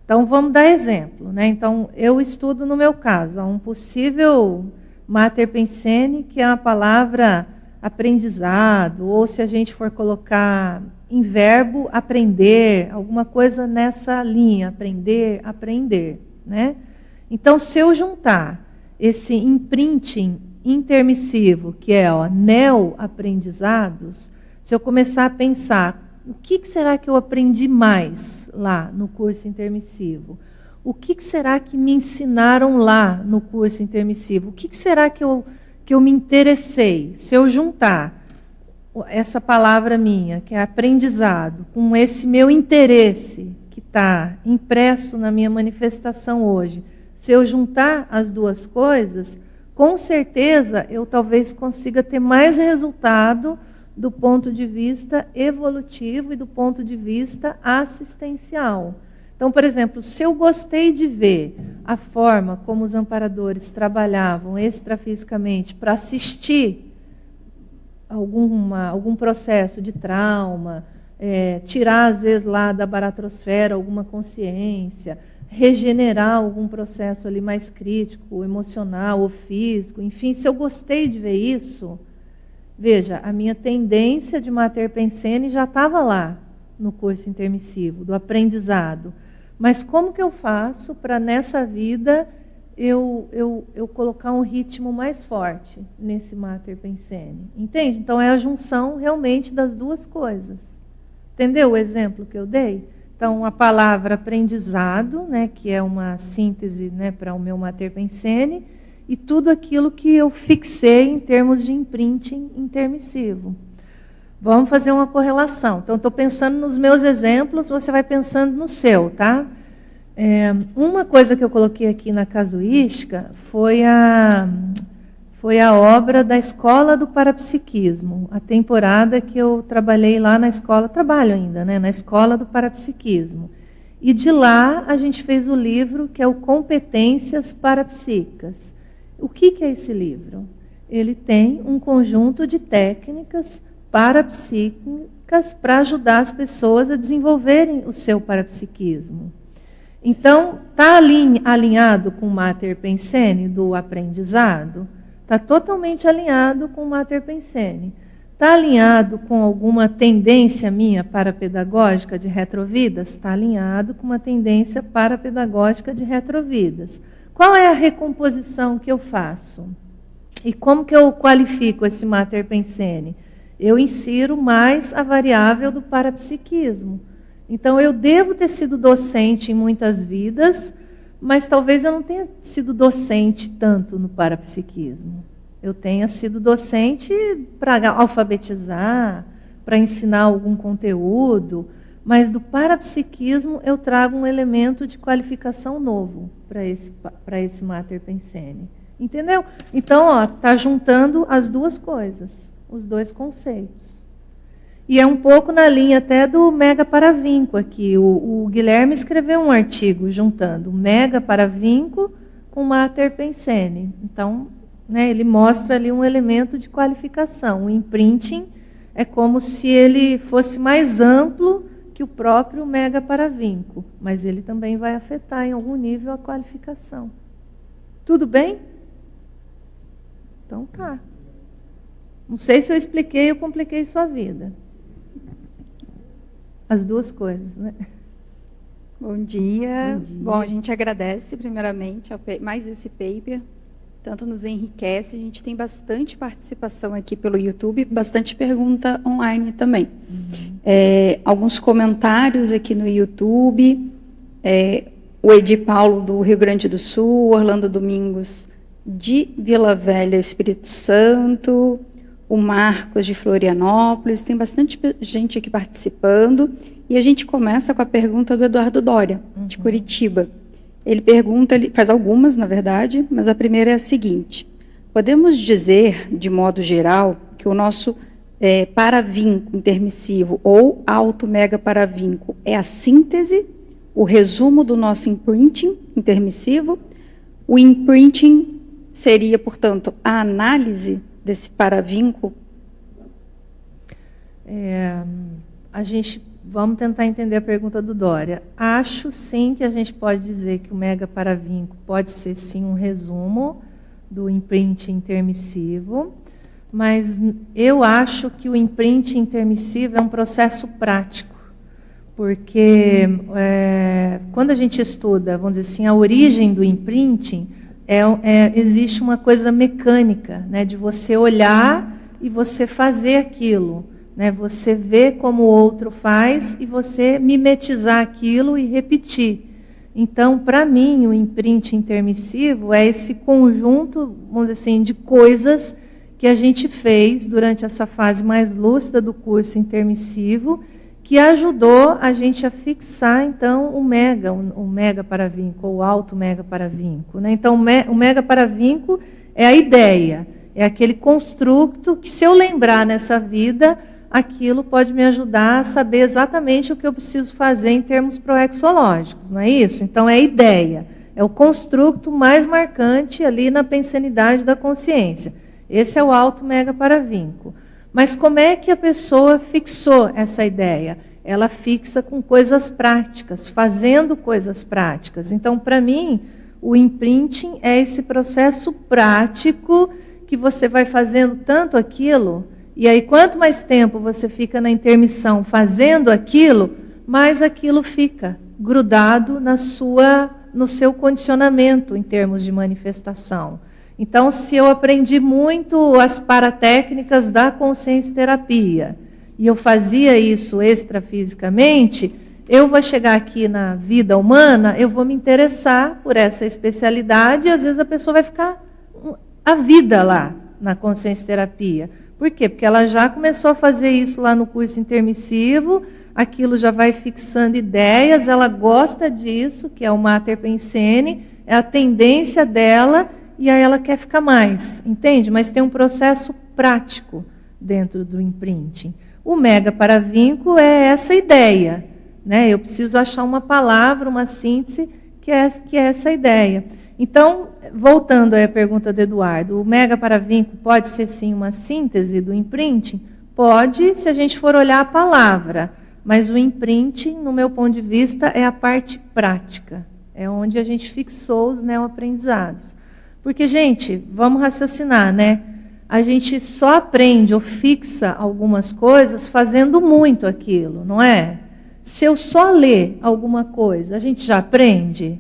Então, vamos dar exemplo, né? Então, eu estudo, no meu caso, um possível mater pensene, que é a palavra aprendizado, ou se a gente for colocar em verbo, aprender, alguma coisa nessa linha, aprender, aprender, né? Então, se eu juntar esse imprinting intermissivo, que é neo-aprendizados, se eu começar a pensar, o que será que eu aprendi mais lá no curso intermissivo? O que será que me ensinaram lá no curso intermissivo? O que será que eu me interessei? Se eu juntar essa palavra minha, que é aprendizado, com esse meu interesse, que está impresso na minha manifestação hoje, se eu juntar as duas coisas, com certeza eu talvez consiga ter mais resultado do ponto de vista evolutivo e do ponto de vista assistencial. Então, por exemplo, se eu gostei de ver a forma como os amparadores trabalhavam extrafisicamente para assistir algum processo de trauma, tirar, às vezes, lá da baratrosfera alguma consciência, regenerar algum processo ali mais crítico, emocional ou físico, enfim, se eu gostei de ver isso, veja, a minha tendência de mater pensene já estava lá no curso intermissivo, do aprendizado. Mas como que eu faço para, nessa vida, eu colocar um ritmo mais forte nesse mater pensene? Entende? Então, é a junção, realmente, das duas coisas. Entendeu o exemplo que eu dei? Então, a palavra aprendizado, né, que é uma síntese, né, para o meu mater pensene, e tudo aquilo que eu fixei em termos de imprinting intermissivo. Vamos fazer uma correlação. Então, estou pensando nos meus exemplos, você vai pensando no seu, tá? Uma coisa que eu coloquei aqui na casuística foi a obra da Escola do Parapsiquismo, a temporada que eu trabalhei lá na escola, trabalho ainda, né, na Escola do Parapsiquismo. E de lá a gente fez o livro que é o Competências Parapsíquicas. O que é esse livro? Ele tem um conjunto de técnicas parapsíquicas para ajudar as pessoas a desenvolverem o seu parapsiquismo. Então, está alinhado com o mater pensene do aprendizado? Está totalmente alinhado com o mater pensene. Está alinhado com alguma tendência minha parapedagógica de retrovidas? Está alinhado com uma tendência parapedagógica de retrovidas. Qual é a recomposição que eu faço? E como que eu qualifico esse mater pensene? Eu insiro mais a variável do parapsiquismo. Então, eu devo ter sido docente em muitas vidas, mas talvez eu não tenha sido docente tanto no parapsiquismo. Eu tenha sido docente para alfabetizar, para ensinar algum conteúdo, mas do parapsiquismo eu trago um elemento de qualificação novo para esse mater pensene. Entendeu? Então, está juntando as duas coisas. Os dois conceitos. E é um pouco na linha até do mega paravinco aqui. O Guilherme escreveu um artigo juntando mega paravinco com mater pensene. Então, né, ele mostra ali um elemento de qualificação. O imprinting é como se ele fosse mais amplo que o próprio mega paravinco, mas ele também vai afetar em algum nível a qualificação. Tudo bem? Então tá. Não sei se eu expliquei ou compliquei sua vida. As duas coisas, né? Bom dia. Bom dia. Bom, a gente agradece primeiramente mais esse paper, tanto nos enriquece, a gente tem bastante participação aqui pelo YouTube, bastante pergunta online também. Alguns comentários aqui no YouTube, o Edi Paulo do Rio Grande do Sul, Orlando Domingos de Vila Velha, Espírito Santo, o Marcos de Florianópolis, tem bastante gente aqui participando, e a gente começa com a pergunta do Eduardo Dória, de Curitiba. Ele pergunta, ele faz algumas, na verdade, mas a primeira é a seguinte: podemos dizer, de modo geral, que o nosso paravinco intermissivo ou alto-mega paravinco é a síntese, o resumo do nosso imprinting intermissivo? O imprinting seria, portanto, a análise desse paravinco? Vamos tentar entender a pergunta do Dória. Acho sim que a gente pode dizer que o mega paravinco pode ser sim um resumo do imprint intermissivo, mas eu acho que o imprint intermissivo é um processo prático, porque quando a gente estuda, vamos dizer assim, a origem do imprinting, existe uma coisa mecânica, né, de você olhar e você fazer aquilo. Né, você vê como o outro faz e você mimetizar aquilo e repetir. Então, para mim, o imprint intermissivo é esse conjunto, vamos dizer assim, de coisas que a gente fez durante essa fase mais lúcida do curso intermissivo, que ajudou a gente a fixar, então, o mega paravinco, ou o alto mega paravinco. Né? Então, o mega paravinco é a ideia, é aquele construto que, se eu lembrar nessa vida, aquilo pode me ajudar a saber exatamente o que eu preciso fazer em termos proexológicos, não é isso? Então, é a ideia, é o construto mais marcante ali na pensanidade da consciência. Esse é o alto mega paravinco. Mas como é que a pessoa fixou essa ideia? Ela fixa com coisas práticas, fazendo coisas práticas. Então, para mim, o imprinting é esse processo prático que você vai fazendo tanto aquilo. E aí, quanto mais tempo você fica na intermissão fazendo aquilo, mais aquilo fica grudado no seu condicionamento em termos de manifestação. Então, se eu aprendi muito as paratécnicas da consciência terapia, e eu fazia isso extrafisicamente, eu vou chegar aqui na vida humana, eu vou me interessar por essa especialidade, e às vezes a pessoa vai ficar a vida lá na consciência terapia. Por quê? Porque ela já começou a fazer isso lá no curso intermissivo, aquilo já vai fixando ideias, ela gosta disso, que é o Mater Pensene, é a tendência dela, e aí ela quer ficar mais, entende? Mas tem um processo prático dentro do imprinting. O mega paravinco é essa ideia, né? Eu preciso achar uma palavra, uma síntese, que é essa ideia. Então, voltando à pergunta do Eduardo, o mega paravinco pode ser sim uma síntese do imprinting? Pode, se a gente for olhar a palavra, mas o imprinting, no meu ponto de vista, é a parte prática, é onde a gente fixou os neoaprendizados. Porque, gente, vamos raciocinar, né? A gente só aprende ou fixa algumas coisas fazendo muito aquilo, não é? Se eu só ler alguma coisa, a gente já aprende?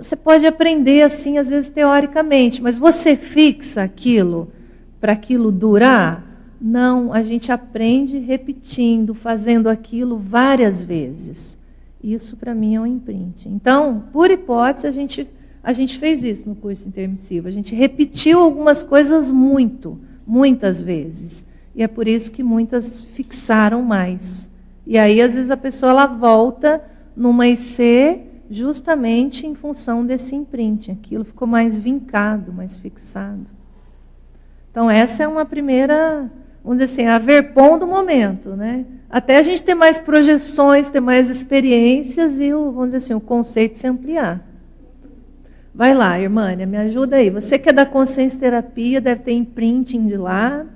Você pode aprender assim, às vezes, teoricamente, mas você fixa aquilo para aquilo durar? Não, a gente aprende repetindo, fazendo aquilo várias vezes. Isso, para mim, é um imprinting. Então, por hipótese, a gente fez isso no curso intermissivo. A gente repetiu algumas coisas muitas vezes. E é por isso que muitas fixaram mais. E aí, às vezes, a pessoa ela volta numa IC justamente em função desse imprinting. Aquilo ficou mais vincado, mais fixado. Então, essa é uma primeira, vamos dizer assim, a verpom do momento, né? Até a gente ter mais projeções, ter mais experiências e, vamos dizer assim, o conceito se ampliar. Vai lá, Irmânia, me ajuda aí. Você que é da consciência terapia, deve ter imprinting de lá.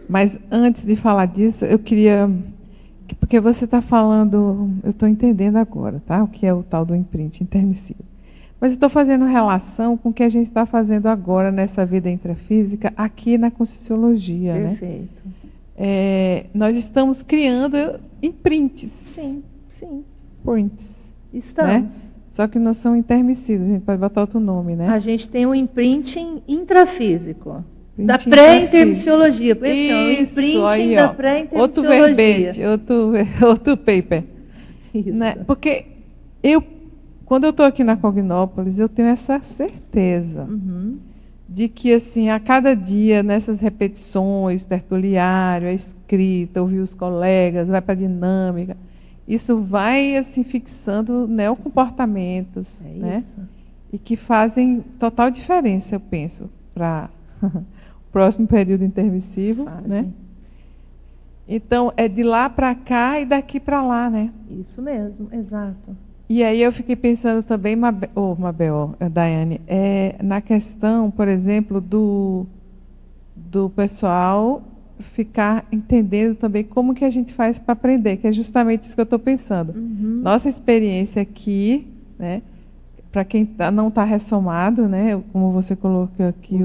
Mas antes de falar disso, eu queria... Porque você está falando... Eu estou entendendo agora, tá? O que é o tal do imprint intermissivo. Mas estou fazendo relação com o que a gente está fazendo agora nessa vida intrafísica aqui na Conscienciologia. Perfeito. Né? Nós estamos criando imprints. Sim, sim. Prints. Estamos. Né? Só que não são intermissivos, a gente pode botar outro nome, né? A gente tem um imprinting intrafísico. Da Imprinting pré-intermissiologia. O imprinting aí, da pré-intermissiologia. Outro verbete, outro paper. Isso. Né? Porque quando eu estou aqui na Cognópolis, eu tenho essa certeza de que, assim, a cada dia, nessas repetições, tertuliário, a escrita, ouvir os colegas, vai para a dinâmica, isso vai, assim, fixando neocomportamentos, né? E que fazem total diferença, eu penso, para o próximo período intermissivo, né? Então, é de lá para cá e daqui para lá, né? Isso mesmo, exato. E aí eu fiquei pensando também, Daiane, na questão, por exemplo, do pessoal ficar entendendo também como que a gente faz para aprender, que é justamente isso que eu estou pensando. Nossa experiência aqui, né, para quem não está ressomado, né, como você colocou aqui,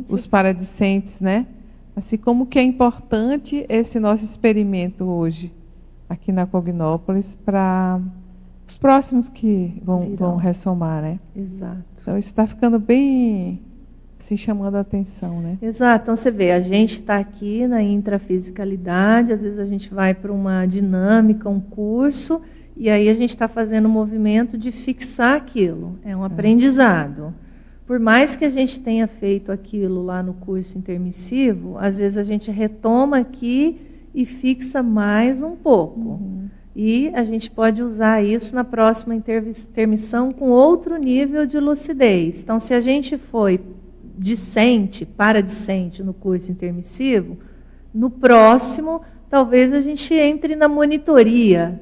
os paradiscentes, né, assim como que é importante esse nosso experimento hoje, aqui na Cognópolis, para os próximos que vão ressomar, né? Exato. Então, isso está ficando bem se chamando a atenção, né? Exato. Então, você vê, a gente está aqui na intrafisicalidade, às vezes a gente vai para uma dinâmica, um curso, e aí a gente está fazendo um movimento de fixar aquilo. É um aprendizado. Por mais que a gente tenha feito aquilo lá no curso intermissivo, às vezes a gente retoma aqui e fixa mais um pouco. E a gente pode usar isso na próxima intermissão com outro nível de lucidez. Então, se a gente foi paradiscente no curso intermissivo, no próximo, talvez a gente entre na monitoria.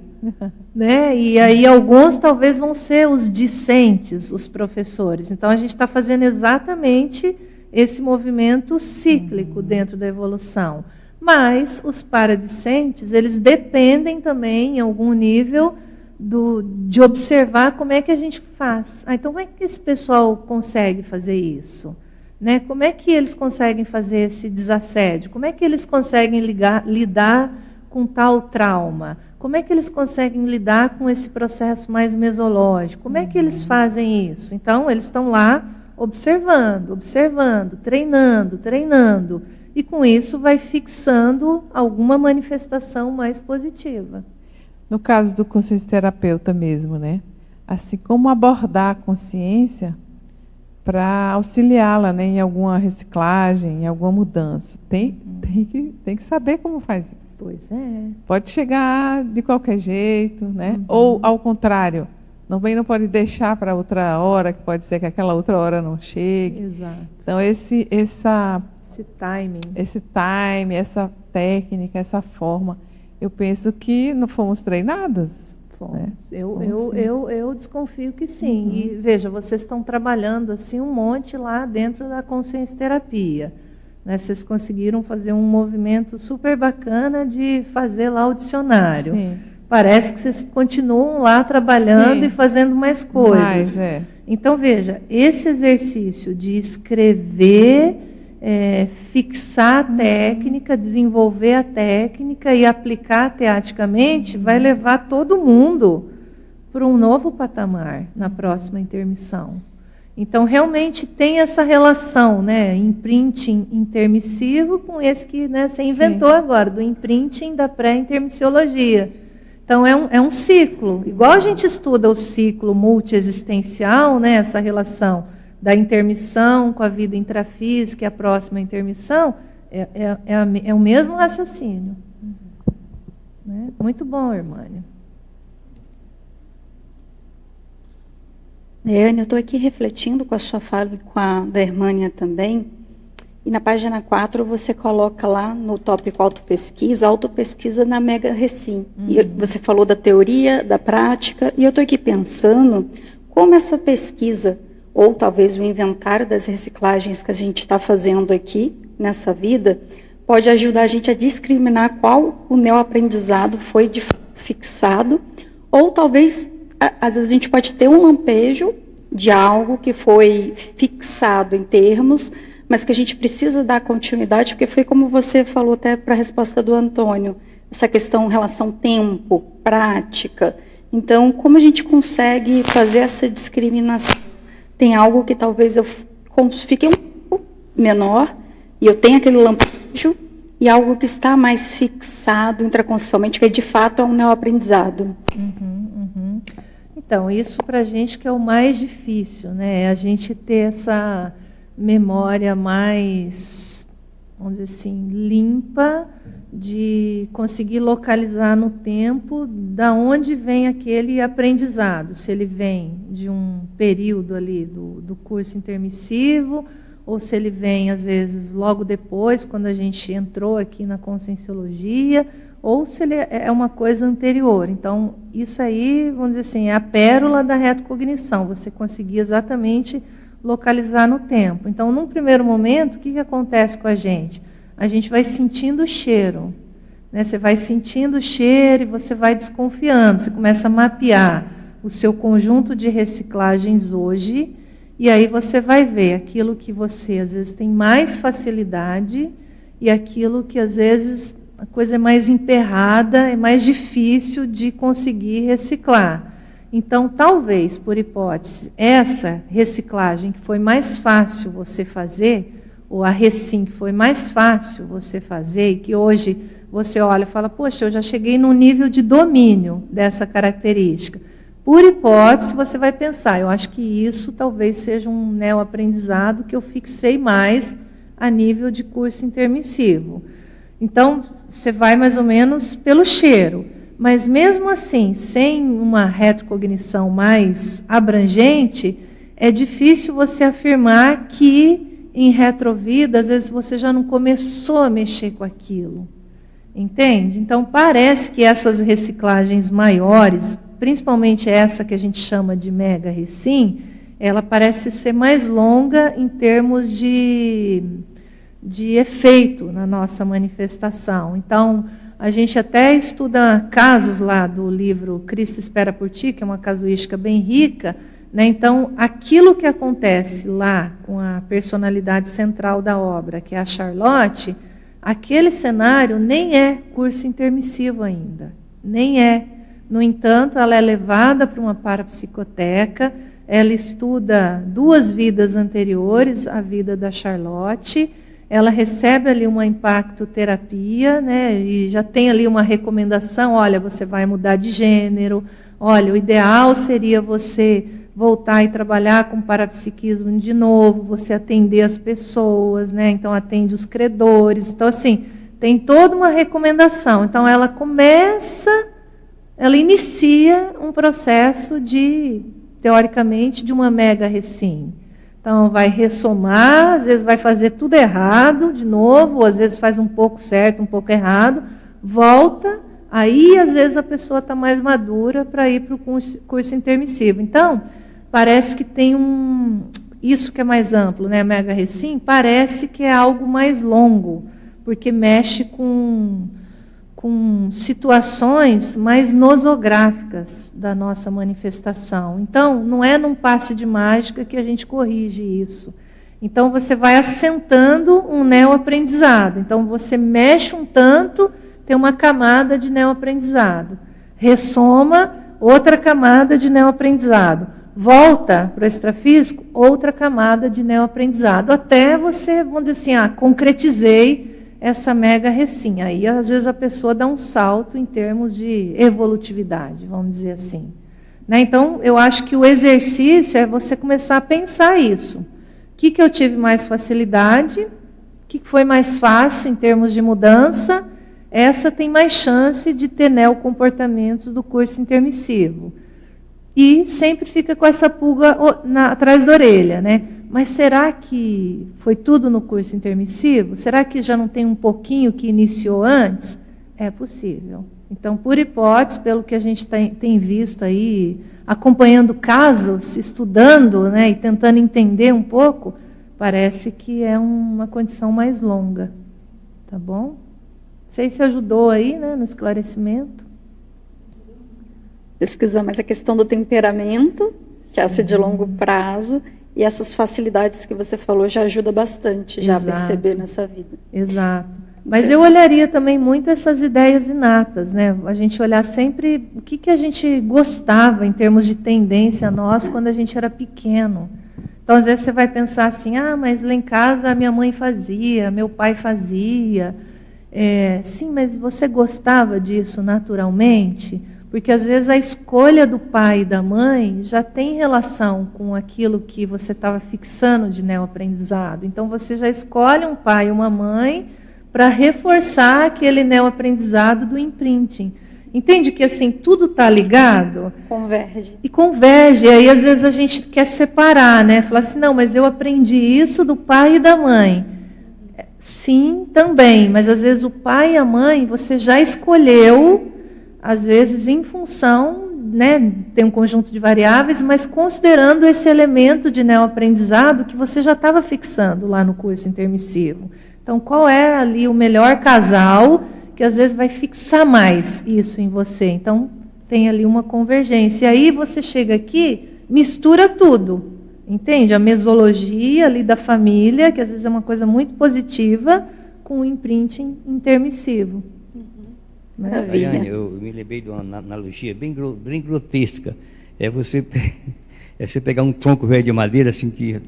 Né? E aí alguns talvez vão ser os discentes, os professores. Então, a gente está fazendo exatamente esse movimento cíclico dentro da evolução. Mas os paradiscentes, eles dependem também, em algum nível, de observar como é que a gente faz. Então, como é que esse pessoal consegue fazer isso? Né? Como é que eles conseguem fazer esse desassédio? Como é que eles conseguem lidar com tal trauma? Como é que eles conseguem lidar com esse processo mais mesológico? Como é que eles fazem isso? Então, eles estão lá observando, treinando. E com isso vai fixando alguma manifestação mais positiva. No caso do consciencioterapeuta mesmo, né? Assim, como abordar a consciência para auxiliá-la, né, em alguma reciclagem, em alguma mudança. Tem que saber como faz isso. Pois é. Pode chegar de qualquer jeito, né? Ou, ao contrário, não pode deixar para outra hora, que pode ser que aquela outra hora não chegue. Exato. Então, esse timing, essa técnica, essa forma, eu penso que não fomos treinados. Fomos. Né? Eu desconfio que sim. E veja, vocês estão trabalhando assim um monte lá dentro da consciencioterapia. Né? Vocês conseguiram fazer um movimento super bacana de fazer lá o dicionário. Sim. Parece que vocês continuam lá trabalhando e fazendo mais coisas. Então, veja, esse exercício de escrever, fixar a técnica, desenvolver a técnica e aplicar teaticamente, vai levar todo mundo para um novo patamar na próxima intermissão. Então, realmente tem essa relação, né, imprinting intermissivo com esse que, né, você inventou agora, do imprinting da pré-intermissiologia. Então, é um ciclo. Igual a gente estuda o ciclo multiexistencial, né, essa relação da intermissão com a vida intrafísica e a próxima intermissão, é o mesmo raciocínio. Né? Muito bom, Hermânia. Ana, eu estou aqui refletindo com a sua fala e com a da Hermânia também, e na página 4 você coloca lá no tópico autopesquisa na Mega Recim. E você falou da teoria, da prática, e eu estou aqui pensando como essa pesquisa, ou talvez o inventário das reciclagens que a gente está fazendo aqui, nessa vida, pode ajudar a gente a discriminar qual o neoaprendizado foi fixado, ou talvez, às vezes a gente pode ter um lampejo de algo que foi fixado em termos, mas que a gente precisa dar continuidade, porque foi como você falou até para a resposta do Antônio, essa questão relação tempo, prática. Então, como a gente consegue fazer essa discriminação? Tem algo que talvez eu fique um pouco menor, e eu tenho aquele lampejo, e algo que está mais fixado intraconscientemente, que de fato é um neoaprendizado. Então, isso para a gente que é o mais difícil, né? É a gente ter essa memória mais, vamos dizer assim, limpa, de conseguir localizar no tempo da onde vem aquele aprendizado, se ele vem de um período ali do curso intermissivo, ou se ele vem, às vezes, logo depois, quando a gente entrou aqui na Conscienciologia, ou se ele é uma coisa anterior. Então, isso aí, vamos dizer assim, é a pérola da retrocognição, você conseguir exatamente localizar no tempo. Então, num primeiro momento, o que acontece com a gente? A gente vai sentindo o cheiro, né? Você vai sentindo o cheiro e você vai desconfiando, você começa a mapear o seu conjunto de reciclagens hoje, e aí você vai ver aquilo que você, às vezes, tem mais facilidade e aquilo que, às vezes, a coisa é mais emperrada, é mais difícil de conseguir reciclar. Então, talvez, por hipótese, essa reciclagem que foi mais fácil você fazer, ou a recim que foi mais fácil você fazer, e que hoje você olha e fala, poxa, eu já cheguei num nível de domínio dessa característica. Por hipótese, você vai pensar, eu acho que isso talvez seja um neoaprendizado que eu fixei mais a nível de curso intermissivo. Então, você vai mais ou menos pelo cheiro. Mas mesmo assim, sem uma retrocognição mais abrangente, é difícil você afirmar que em retrovida, às vezes você já não começou a mexer com aquilo. Entende? Então, parece que essas reciclagens maiores, principalmente essa que a gente chama de mega recim, ela parece ser mais longa em termos de efeito na nossa manifestação. Então, a gente até estuda casos lá do livro Cristo Espera por Ti, que é uma casuística bem rica, né? Então, aquilo que acontece lá com a personalidade central da obra, que é a Charlotte, aquele cenário nem é curso intermissivo ainda, nem é. No entanto, ela é levada para uma parapsicoteca, ela estuda 2 vidas anteriores à vida da Charlotte, ela recebe ali uma impactoterapia, né, e já tem ali uma recomendação, olha, você vai mudar de gênero, olha, o ideal seria você voltar e trabalhar com parapsiquismo de novo, você atender as pessoas, né, então atende os credores, então assim, tem toda uma recomendação, então ela inicia um processo de, teoricamente, de uma mega recim. Então, vai ressomar, às vezes vai fazer tudo errado de novo, ou às vezes faz um pouco certo, um pouco errado, volta, aí às vezes a pessoa está mais madura para ir para o curso intermissivo. Então, parece que tem isso que é mais amplo, né? Mega recim, parece que é algo mais longo, porque mexe com situações mais nosográficas da nossa manifestação. Então, não é num passe de mágica que a gente corrige isso. Então, você vai assentando um neoaprendizado. Então, você mexe um tanto, tem uma camada de neoaprendizado. Ressoma, outra camada de neoaprendizado. Volta para o extrafísico, outra camada de neoaprendizado. Até você, vamos dizer assim, concretizei essa mega recim. Aí, às vezes, a pessoa dá um salto em termos de evolutividade, vamos dizer assim. Né? Então, eu acho que o exercício é você começar a pensar isso. O que eu tive mais facilidade? O que foi mais fácil em termos de mudança? Essa tem mais chance de ter neocomportamentos do curso intermissivo. E sempre fica com essa pulga atrás da orelha, né? Mas será que foi tudo no curso intermissivo? Será que já não tem um pouquinho que iniciou antes? É possível. Então, por hipótese, pelo que a gente tem visto aí, acompanhando casos, estudando, né, e tentando entender um pouco, parece que é uma condição mais longa. Tá bom? Não sei se ajudou aí, né, no esclarecimento. Pesquisar mais a questão do temperamento, que é de longo prazo, e essas facilidades que você falou já ajuda bastante já a perceber nessa vida. Exato. Mas eu olharia também muito essas ideias inatas, né? A gente olhar sempre o que a gente gostava em termos de tendência a nós quando a gente era pequeno. Então, às vezes você vai pensar assim, mas lá em casa a minha mãe fazia, meu pai fazia. Sim, mas você gostava disso naturalmente? Porque, às vezes, a escolha do pai e da mãe já tem relação com aquilo que você estava fixando de neoaprendizado. Então, você já escolhe um pai e uma mãe para reforçar aquele neoaprendizado do imprinting. Entende que assim tudo está ligado? Converge. E converge. E aí, às vezes, a gente quer separar, né? Falar assim, não, mas eu aprendi isso do pai e da mãe. Sim, também. Mas, às vezes, o pai e a mãe você já escolheu, às vezes, em função, né? Tem um conjunto de variáveis, mas considerando esse elemento de neoaprendizado que você já estava fixando lá no curso intermissivo. Então, qual é ali o melhor casal que às vezes vai fixar mais isso em você? Então, tem ali uma convergência. E aí você chega aqui, mistura tudo, entende? A mesologia ali da família, que às vezes é uma coisa muito positiva, com o imprinting intermissivo. Né? Daiane, eu me lembrei de uma analogia bem grotesca. É você pegar um tronco velho de madeira, assim, que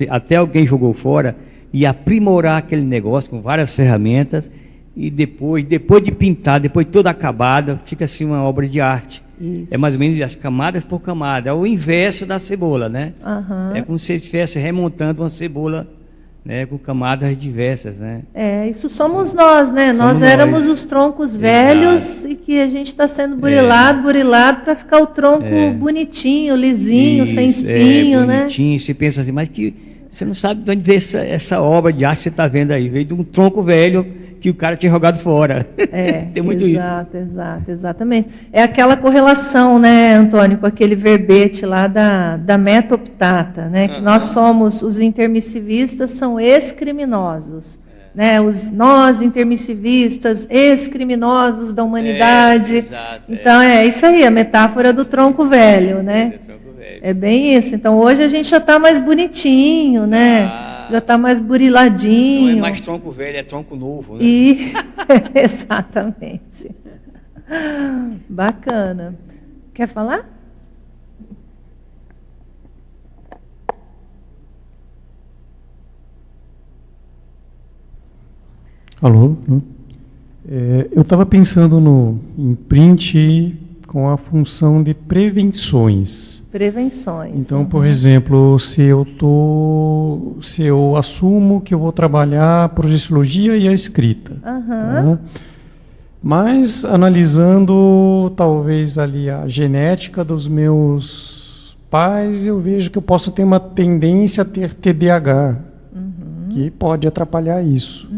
até alguém jogou fora, e aprimorar aquele negócio com várias ferramentas, e depois de pintar, depois de toda acabada, fica assim uma obra de arte. Isso. É mais ou menos as camadas por camada, é o inverso da cebola, né? Uhum. É como se você estivesse remontando uma cebola, né, com camadas diversas, né? Isso somos nós, né? Nós éramos os troncos velhos. Exato. E que a gente está sendo burilado para ficar o tronco bonitinho, lisinho, sem espinho, né? Bonitinho, você pensa assim, mas que você não sabe de onde veio essa obra de arte que você está vendo aí. Veio de um tronco velho que o cara tinha jogado fora. Tem muito isso. Exatamente. É aquela correlação, né, Antônio, com aquele verbete lá da metoptata, né? Que nós somos, os intermissivistas são ex-criminosos. Né? Nós, intermissivistas, ex-criminosos da humanidade. Exato, então, é isso aí, a metáfora do tronco velho, né? É bem isso. Então, hoje a gente já está mais bonitinho, né? Já está mais buriladinho. Não é mais tronco velho, é tronco novo, né? Exatamente. Bacana. Quer falar? Alô? Eu estava pensando no imprint com a função de prevenções. Então, por exemplo, se eu assumo que eu vou trabalhar a projeciologia e a escrita, tá? Mas analisando talvez ali a genética dos meus pais, eu vejo que eu posso ter uma tendência a ter TDAH, que pode atrapalhar isso.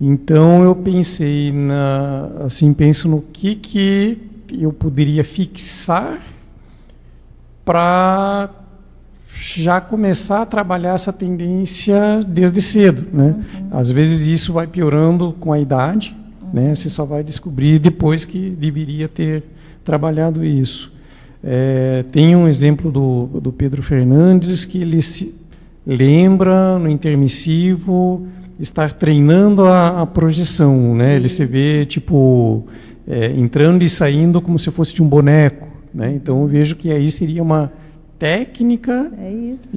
Então eu pensei penso no que eu poderia fixar para já começar a trabalhar essa tendência desde cedo, né? Às vezes isso vai piorando com a idade, né? Você só vai descobrir depois que deveria ter trabalhado isso. Tem um exemplo do Pedro Fernandes, que ele se lembra no intermissivo estar treinando a projeção, né? Ele se vê tipo entrando e saindo como se fosse de um boneco, né? Então eu vejo que aí seria uma técnica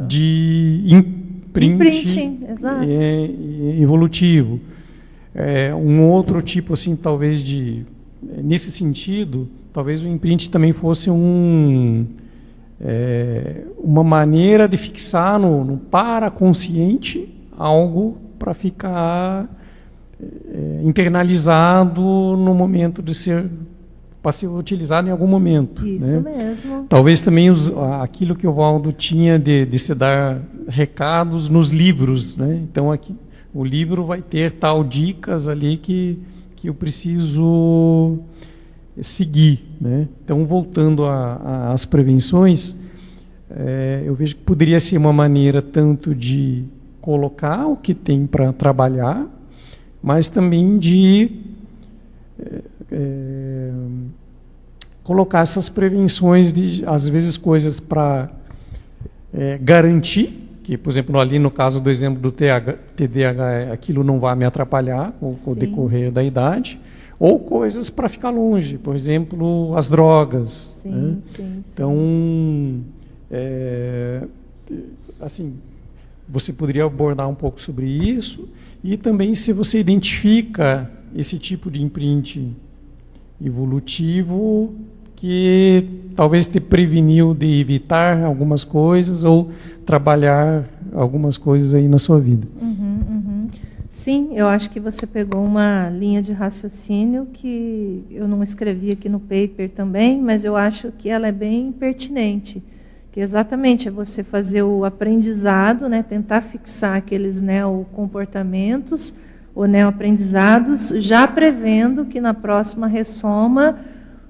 de imprinting evolutivo. Um outro tipo assim, talvez nesse sentido, talvez o imprint também fosse uma maneira de fixar no paraconsciente algo para ficar internalizado no momento para ser utilizado em algum momento. Isso, né? mesmo. Talvez também aquilo que o Valdo tinha de se dar recados nos livros, né? Então aqui o livro vai ter tal dicas ali que eu preciso seguir, né? Então, voltando às prevenções, eu vejo que poderia ser uma maneira tanto de colocar o que tem para trabalhar, mas também de colocar essas prevenções de, às vezes, coisas para garantir que, por exemplo, ali no caso do exemplo do TDAH, aquilo não vai me atrapalhar com o decorrer da idade, ou coisas para ficar longe, por exemplo, as drogas. Sim, né? sim. Então, assim, você poderia abordar um pouco sobre isso, e também se você identifica esse tipo de imprinting evolutivo que talvez te preveniu de evitar algumas coisas ou trabalhar algumas coisas aí na sua vida. Sim, eu acho que você pegou uma linha de raciocínio que eu não escrevi aqui no paper também, mas eu acho que ela é bem pertinente, que exatamente é você fazer o aprendizado, né, tentar fixar aqueles neocomportamentos ou neoaprendizados, já prevendo que na próxima ressoma,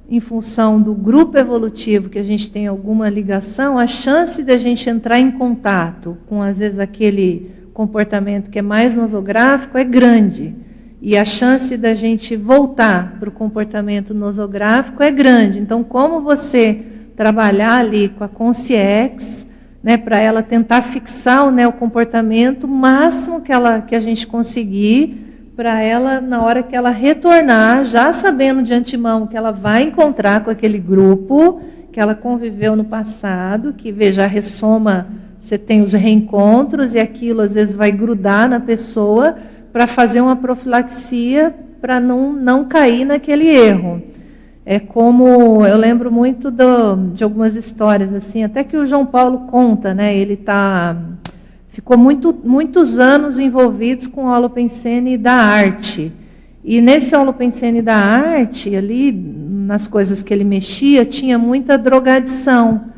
em função do grupo evolutivo que a gente tem alguma ligação, a chance de a gente entrar em contato com, às vezes, aquele comportamento que é mais nosográfico é grande. E a chance da gente voltar para o comportamento nosográfico é grande. Então, como você trabalhar ali com a Consciex, né, para ela tentar fixar o neocomportamento máximo que a gente conseguir, para ela, na hora que ela retornar, já sabendo de antemão que ela vai encontrar com aquele grupo que ela conviveu no passado, que veja, ressoma, você tem os reencontros e aquilo às vezes vai grudar na pessoa, para fazer uma profilaxia para não cair naquele erro. É como, eu lembro muito de algumas histórias, assim, até que o João Paulo conta, né, ele ficou muitos anos envolvidos com o holopensene da arte. E nesse holopensene da arte, ali, nas coisas que ele mexia, tinha muita drogadição.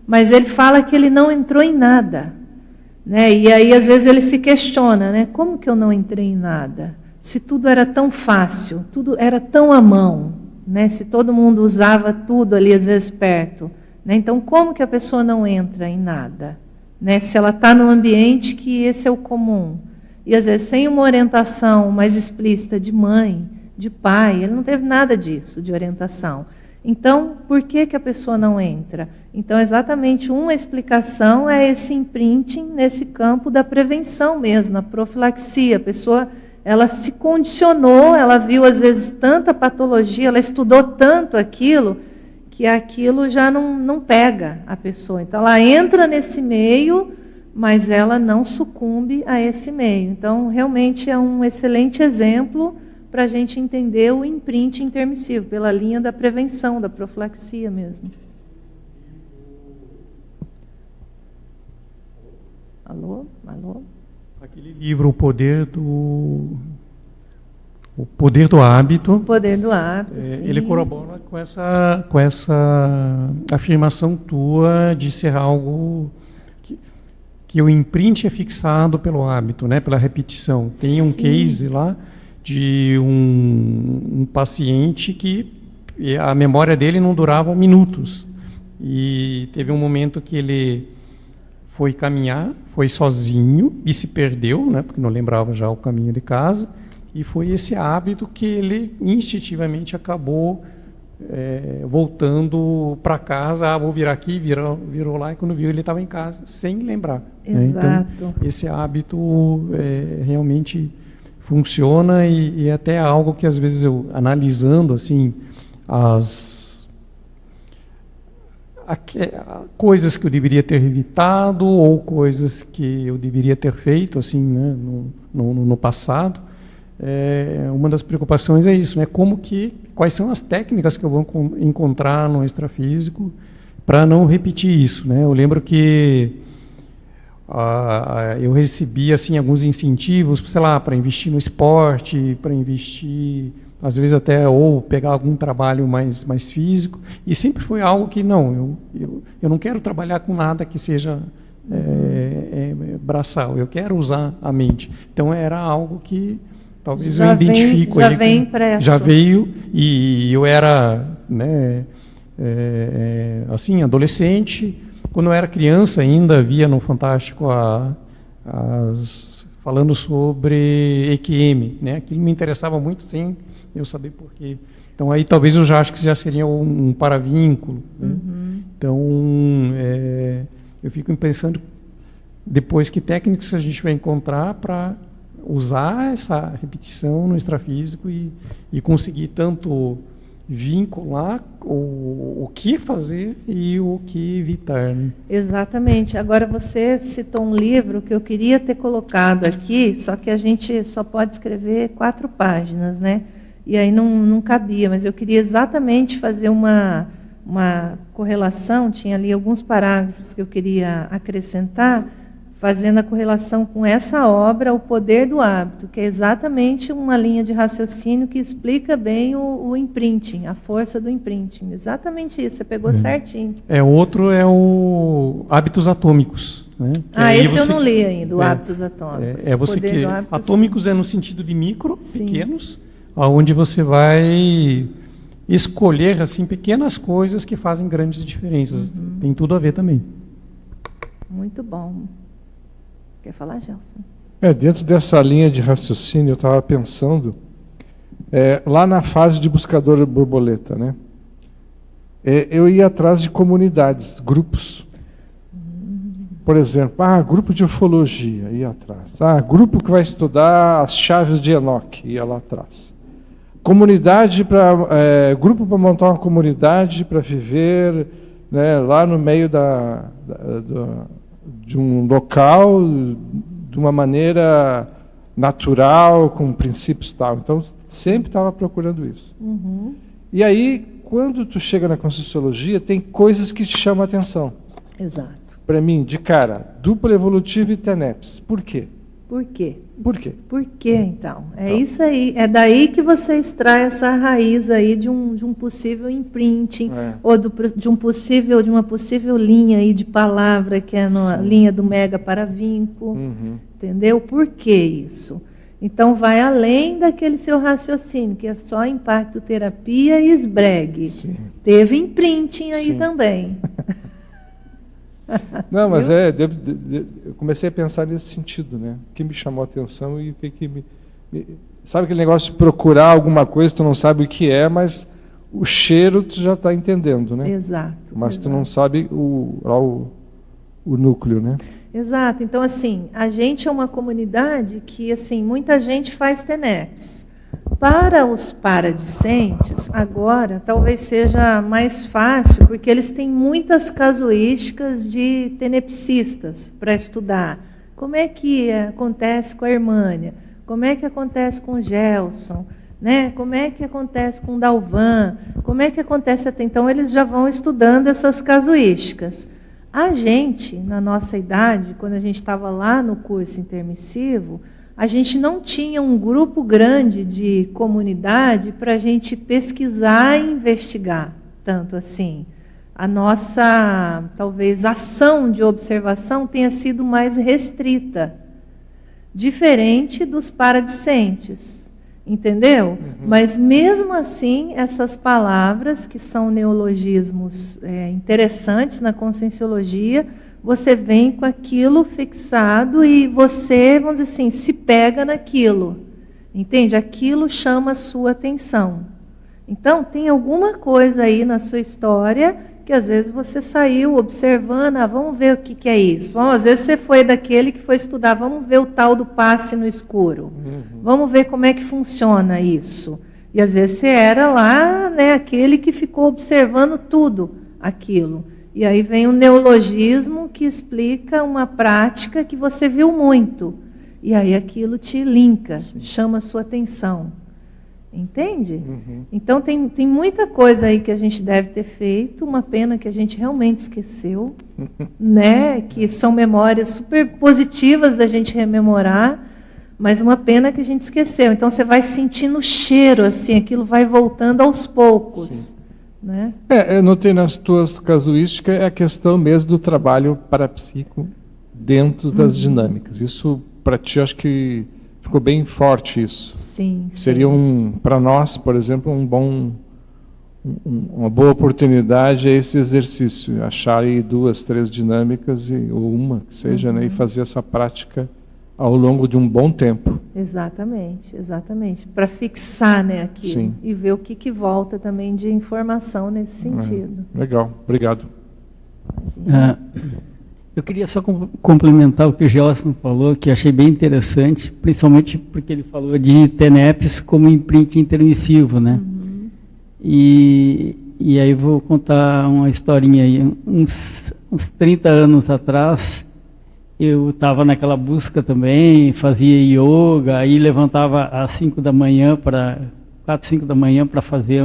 Mas ele fala que ele não entrou em nada. Né? E aí, às vezes, ele se questiona, né? Como que eu não entrei em nada? Se tudo era tão fácil, tudo era tão à mão, né? Se todo mundo usava tudo ali, às vezes, perto. Né? Então, como que a pessoa não entra em nada? Né? Se ela está num ambiente que esse é o comum. E, às vezes, sem uma orientação mais explícita de mãe, de pai, ele não teve nada disso, de orientação. Então, por que a pessoa não entra? Então, exatamente uma explicação é esse imprinting nesse campo da prevenção mesmo, na profilaxia. A pessoa, ela se condicionou, ela viu, às vezes, tanta patologia, ela estudou tanto aquilo, que aquilo já não pega a pessoa. Então, ela entra nesse meio, mas ela não sucumbe a esse meio. Então, realmente é um excelente exemplo para a gente entender o imprinting intermissivo, pela linha da prevenção, da profilaxia mesmo. Alô? Alô? Aquele livro, O Poder do Hábito. O Poder do Hábito, sim. Ele corrobora com essa afirmação tua de ser algo que o imprint é fixado pelo hábito, né, pela repetição. Tem um case lá de um paciente que a memória dele não durava minutos. E teve um momento que ele foi caminhar, foi sozinho e se perdeu, né, porque não lembrava já o caminho de casa. E foi esse hábito que ele instintivamente acabou voltando para casa. Vou virar aqui, virou lá, e quando viu ele estava em casa, sem lembrar. Exato. Né? Então, esse hábito realmente funciona e até é algo que às vezes eu, analisando assim coisas que eu deveria ter evitado ou coisas que eu deveria ter feito assim, né, no passado, uma das preocupações é isso, né, quais são as técnicas que eu vou encontrar no extrafísico para não repetir isso, né? Eu lembro que eu recebi assim alguns incentivos, sei lá, para investir no esporte, para investir, às vezes até ou pegar algum trabalho mais físico, e sempre foi algo que eu não quero trabalhar com nada que seja braçal, eu quero usar a mente. Então era algo que talvez eu identifico. Já vem impresso. Já veio, e eu era, né, assim, adolescente. Quando eu era criança ainda, via no Fantástico as falando sobre EQM, né? Aquilo me interessava muito, sim, eu saber por quê. Então aí talvez eu já acho que já seria um paravínculo. Né? Então eu fico pensando depois que técnicas a gente vai encontrar para usar essa repetição no extrafísico e conseguir tanto vincular o que fazer e o que evitar. Né? Exatamente. Agora você citou um livro que eu queria ter colocado aqui, só que a gente só pode escrever 4 páginas, né? E aí não cabia, mas eu queria exatamente fazer uma correlação, tinha ali alguns parágrafos que eu queria acrescentar, fazendo a correlação com essa obra, O Poder do Hábito, que é exatamente uma linha de raciocínio que explica bem o imprinting, a força do imprinting. Exatamente isso, você pegou certinho. Outro é o Hábitos Atômicos. Né? Esse eu não li ainda, o Hábitos Atômicos. Atômicos é no sentido de micro, sim, pequenos, onde você vai escolher assim pequenas coisas que fazem grandes diferenças. Tem tudo a ver também. Muito bom. Quer falar, Gelson? Dentro dessa linha de raciocínio, eu estava pensando lá na fase de buscador borboleta, né? Eu ia atrás de comunidades, grupos. Por exemplo, grupo de ufologia, ia atrás. Grupo que vai estudar as chaves de Enoch, ia lá atrás. Grupo para montar uma comunidade para viver, né, lá no meio de um local, de uma maneira natural, com princípios tal. Então, sempre estava procurando isso. E aí, quando tu chega na Conscienciologia, tem coisas que te chamam a atenção. Exato. Para mim, de cara, dupla evolutiva e TENEPS. Por quê? Por quê? Por quê? Por quê, então? Isso aí. É daí que você extrai essa raiz aí de um possível imprinting, ou de uma possível linha aí de palavra, que é na linha do mega paravinco. Entendeu? Por que isso? Então, vai além daquele seu raciocínio, que é só impacto, terapia e esbregue. Sim. Teve imprinting aí também. Não, mas eu comecei a pensar nesse sentido, né? O que me chamou a atenção e o que me... Sabe aquele negócio de procurar alguma coisa, tu não sabe o que é, mas o cheiro tu já está entendendo, né? Exato. Mas tu não sabe o núcleo, né? Exato. Então, assim, a gente é uma comunidade que, assim, muita gente faz TENEPS. Para os paradiscentes, agora, talvez seja mais fácil, porque eles têm muitas casuísticas de tenepsistas para estudar. Como é que acontece com a Hermânia? Como é que acontece com o Gelson? Né? Como é que acontece com o Dalvan? Como é que acontece até então? Eles já vão estudando essas casuísticas. A gente, na nossa idade, quando a gente estava lá no curso intermissivo, a gente não tinha um grupo grande de comunidade para a gente pesquisar e investigar, tanto assim. A nossa, talvez, ação de observação tenha sido mais restrita, diferente dos paradiscentes, entendeu? Mas, mesmo assim, essas palavras, que são neologismos interessantes na Conscienciologia, você vem com aquilo fixado e você, vamos dizer assim, se pega naquilo. Entende? Aquilo chama a sua atenção. Então, tem alguma coisa aí na sua história que às vezes você saiu observando, vamos ver o que é isso. Às vezes você foi daquele que foi estudar, vamos ver o tal do passe no escuro. Vamos ver como é que funciona isso. E às vezes você era lá, né, aquele que ficou observando tudo aquilo. E aí vem o neologismo que explica uma prática que você viu muito. E aí aquilo te linka, chama a sua atenção. Entende? Então tem muita coisa aí que a gente deve ter feito, uma pena que a gente realmente esqueceu, né? Que são memórias super positivas da gente rememorar, mas uma pena que a gente esqueceu. Então você vai sentindo o cheiro, assim, aquilo vai voltando aos poucos. Né? Eu notei nas tuas casuísticas a questão mesmo do trabalho parapsíquico dentro das dinâmicas. Isso, para ti, acho que ficou bem forte isso. Sim. Seria para nós, por exemplo, uma boa oportunidade esse exercício, achar aí 2, 3 dinâmicas ou uma que seja, né, e fazer essa prática ao longo de um bom tempo. Exatamente, exatamente. Para fixar, né, aqui. Sim. E ver o que volta também de informação nesse sentido. Legal, obrigado. Eu queria só complementar o que o Gelson falou, que achei bem interessante, principalmente porque ele falou de TENEPS como imprint intermissivo, né? E aí vou contar uma historinha aí. Uns 30 anos atrás, eu estava naquela busca também, fazia yoga, aí levantava às 5 da manhã, 4, 5 da manhã, para fazer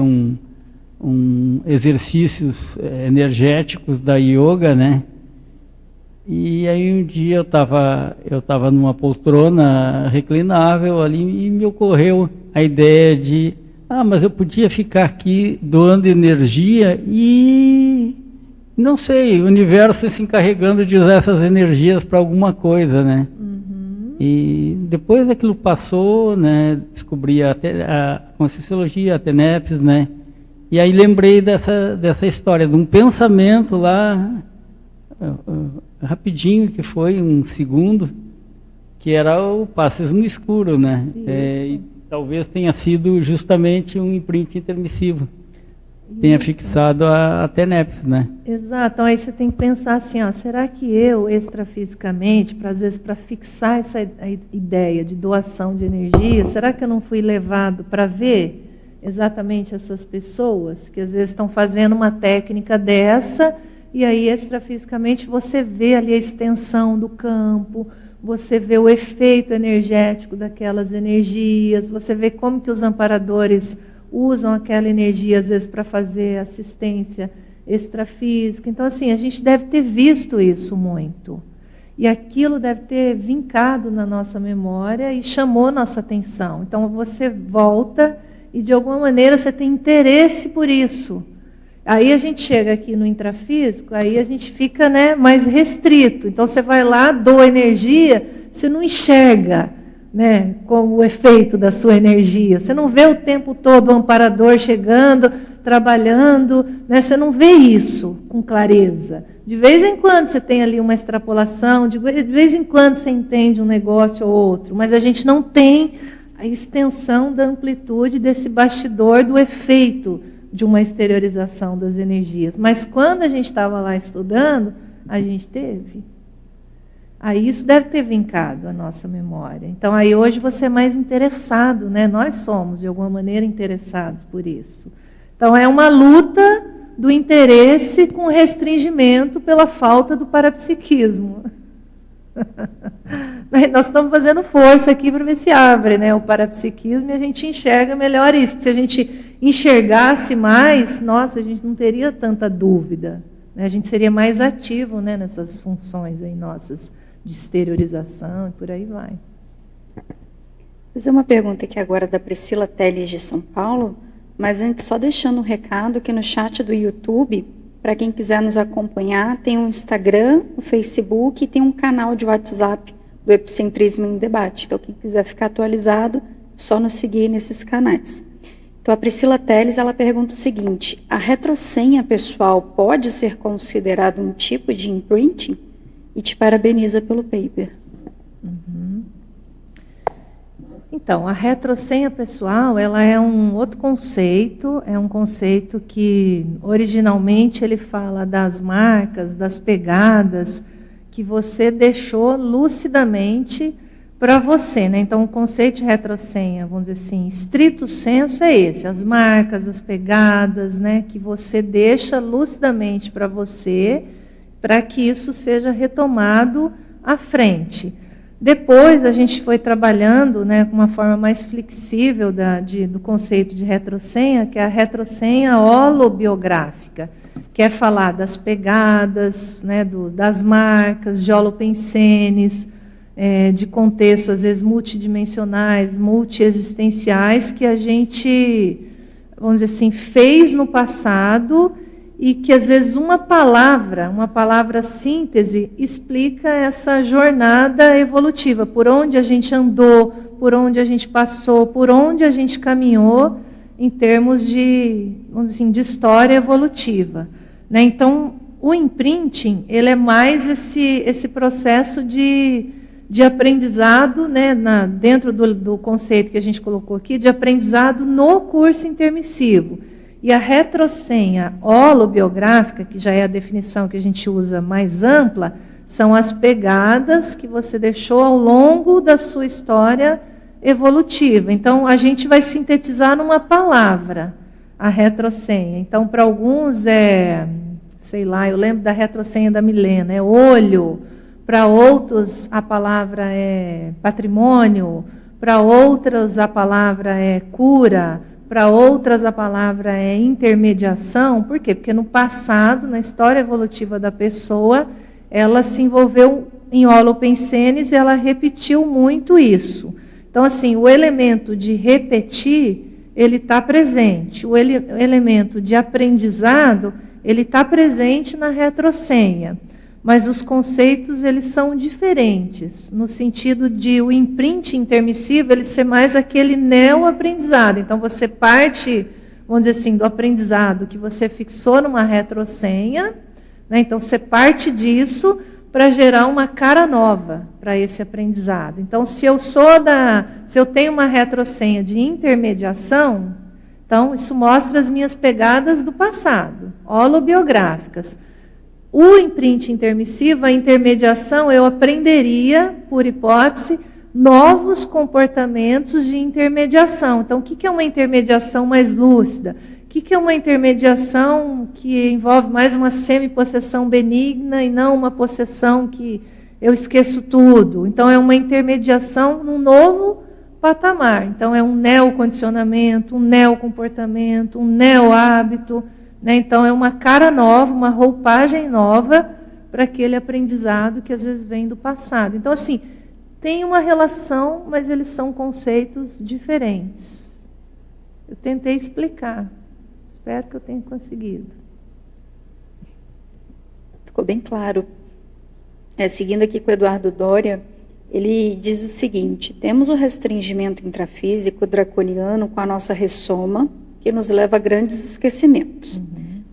exercícios energéticos da yoga, né? E aí um dia eu tava numa poltrona reclinável ali e me ocorreu a ideia de, mas eu podia ficar aqui doando energia e, não sei, o universo se encarregando de usar essas energias para alguma coisa, né? E depois aquilo passou, né? Descobri a Conscienciologia, a TENEPS, né? E aí lembrei dessa história, de um pensamento lá, rapidinho, que foi um segundo, que era o Passes no Escuro, né? E talvez tenha sido justamente um imprint intermissivo. Tenha fixado a TENEPS, né? Exato. Então aí você tem que pensar assim, será que eu, extrafisicamente, às vezes para fixar essa ideia de doação de energia, será que eu não fui levado para ver exatamente essas pessoas que às vezes estão fazendo uma técnica dessa, e aí extrafisicamente você vê ali a extensão do campo, você vê o efeito energético daquelas energias, você vê como que os amparadores usam aquela energia às vezes para fazer assistência extrafísica. Então assim, a gente deve ter visto isso muito. E aquilo deve ter vincado na nossa memória e chamou nossa atenção. Então você volta e de alguma maneira você tem interesse por isso. Aí a gente chega aqui no intrafísico, aí a gente fica, né, mais restrito. Então você vai lá, doa energia, você não enxerga, né, como o efeito da sua energia. Você não vê o tempo todo o amparador chegando, trabalhando, né, você não vê isso com clareza. De vez em quando você tem ali uma extrapolação, de vez em quando você entende um negócio ou outro, mas a gente não tem a extensão da amplitude desse bastidor do efeito de uma exteriorização das energias. Mas quando a gente estava lá estudando, a gente teve. Aí isso deve ter vincado a nossa memória. Então aí hoje você é mais interessado, né? Nós somos, de alguma maneira, interessados por isso. Então é uma luta do interesse com restringimento pela falta do parapsiquismo. Nós estamos fazendo força aqui para ver se abre, né, o parapsiquismo, e a gente enxerga melhor isso. Porque se a gente enxergasse mais, nossa, a gente não teria tanta dúvida, né? A gente seria mais ativo, né, nessas funções aí nossas de exteriorização e por aí vai. Vou fazer uma pergunta aqui agora da Priscila Teles de São Paulo, mas antes só deixando um recado que no chat do YouTube, para quem quiser nos acompanhar, tem um Instagram, um Facebook e tem um canal de WhatsApp do Epicentrismo em Debate. Então, quem quiser ficar atualizado, só nos seguir nesses canais. Então, a Priscila Teles, ela pergunta o seguinte: a retrosenha pessoal pode ser considerado um tipo de imprinting? E te parabeniza pelo paper. Então, a retrosenha pessoal, ela é um outro conceito, é um conceito que originalmente ele fala das marcas, das pegadas que você deixou lucidamente para você, né? Então, o conceito de retrosenha, vamos dizer assim, estrito senso é esse, as marcas, as pegadas, né, que você deixa lucidamente para você, para que isso seja retomado à frente. Depois a gente foi trabalhando, né, com uma forma mais flexível do conceito de retrosenha, que é a retrosenha holobiográfica, que é falar das pegadas, né, das marcas, de holopensenes, de contextos, às vezes, multidimensionais, multiexistenciais, que a gente, vamos dizer assim, fez no passado e que, às vezes, uma palavra síntese, explica essa jornada evolutiva, por onde a gente andou, por onde a gente passou, por onde a gente caminhou, em termos de, vamos dizer assim, de história evolutiva, né? Então, o imprinting, ele é mais esse processo de de aprendizado, né, dentro do conceito que a gente colocou aqui, de aprendizado no curso intermissivo. E a retrosenha holobiográfica, que já é a definição que a gente usa mais ampla, são as pegadas que você deixou ao longo da sua história evolutiva. Então, a gente vai sintetizar numa palavra a retrosenha. Então, para alguns sei lá, eu lembro da retrosenha da Milena, é olho. Para outros, a palavra é patrimônio. Para outros, a palavra é cura. Para outras, a palavra é intermediação. Por quê? Porque no passado, na história evolutiva da pessoa, ela se envolveu em holopensenes e ela repetiu muito isso. Então, assim, o elemento de repetir, ele está presente. O elemento de aprendizado, ele está presente na retrosenha. Mas os conceitos, eles são diferentes, no sentido de o imprint intermissivo, ele ser mais aquele neo-aprendizado. Então, você parte, vamos dizer assim, do aprendizado que você fixou numa retrosenha, né? Então, você parte disso para gerar uma cara nova para esse aprendizado. Então, se eu tenho uma retrosenha de intermediação, então, isso mostra as minhas pegadas do passado, holobiográficas. O imprint intermissivo, a intermediação, eu aprenderia, por hipótese, novos comportamentos de intermediação. Então, o que é uma intermediação mais lúcida? O que é uma intermediação que envolve mais uma semi-possessão benigna e não uma possessão que eu esqueço tudo? Então, é uma intermediação num novo patamar. Então, é um neocondicionamento, um neocomportamento, um neohábito. Né? Então, é uma cara nova, uma roupagem nova para aquele aprendizado que às vezes vem do passado. Então, assim, tem uma relação, mas eles são conceitos diferentes. Eu tentei explicar. Espero que eu tenha conseguido. Ficou bem claro. Seguindo aqui com o Eduardo Doria, ele diz o seguinte: temos o restringimento intrafísico draconiano com a nossa ressoma, que nos leva a grandes esquecimentos.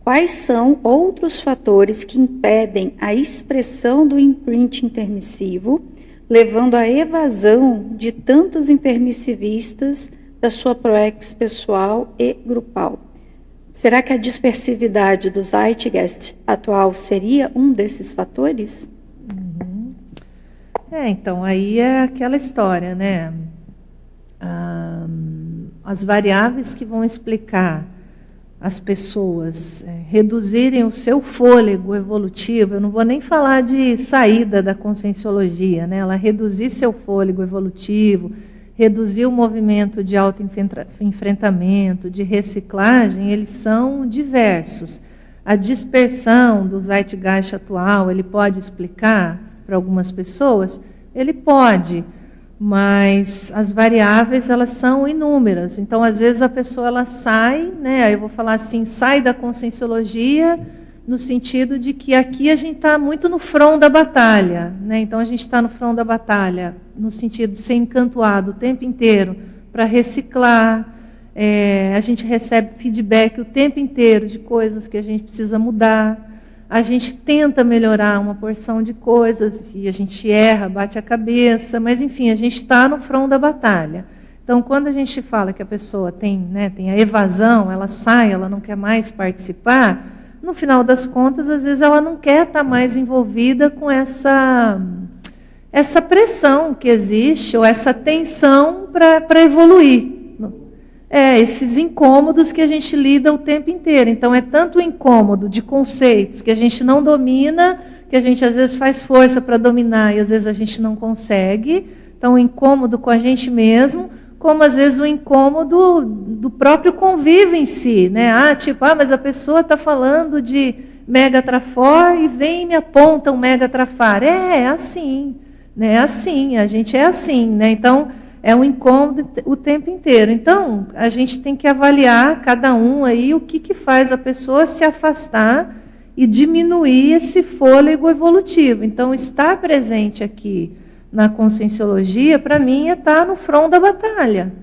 Quais são outros fatores que impedem a expressão do imprint intermissivo, levando à evasão de tantos intermissivistas da sua proex pessoal e grupal? Será que a dispersividade do Zeitgeist atual seria um desses fatores? Então, aí é aquela história, né? As variáveis que vão explicar as pessoas reduzirem o seu fôlego evolutivo, eu não vou nem falar de saída da conscienciologia, né? Ela reduzir seu fôlego evolutivo, reduzir o movimento de autoenfrentamento, de reciclagem, eles são diversos. A dispersão do Zeitgeist atual, ele pode explicar para algumas pessoas? Ele pode, mas as variáveis, elas são inúmeras. Então, às vezes, a pessoa ela sai, né, eu vou falar assim, sai da conscienciologia no sentido de que aqui a gente está muito no front da batalha. Né? Então, a gente está no front da batalha no sentido de ser encantoado o tempo inteiro para reciclar. A gente recebe feedback o tempo inteiro de coisas que a gente precisa mudar. A gente tenta melhorar uma porção de coisas e a gente erra, bate a cabeça, mas, enfim, a gente está no front da batalha. Então, quando a gente fala que a pessoa tem a evasão, ela sai, ela não quer mais participar, no final das contas, às vezes, ela não quer estar mais envolvida com essa pressão que existe, ou essa tensão para evoluir. Esses incômodos que a gente lida o tempo inteiro. Então, é tanto o incômodo de conceitos que a gente não domina, que a gente às vezes faz força para dominar e às vezes a gente não consegue. Então, o incômodo com a gente mesmo, como às vezes o incômodo do próprio convívio em si. Né? Mas a pessoa está falando de megatrafor e vem e me aponta um megatrafar. É assim. Né? A gente é assim. Né? Então, é um incômodo o tempo inteiro. Então, a gente tem que avaliar cada um aí o que faz a pessoa se afastar e diminuir esse fôlego evolutivo. Então, estar presente aqui na conscienciologia, para mim, é estar no front da batalha.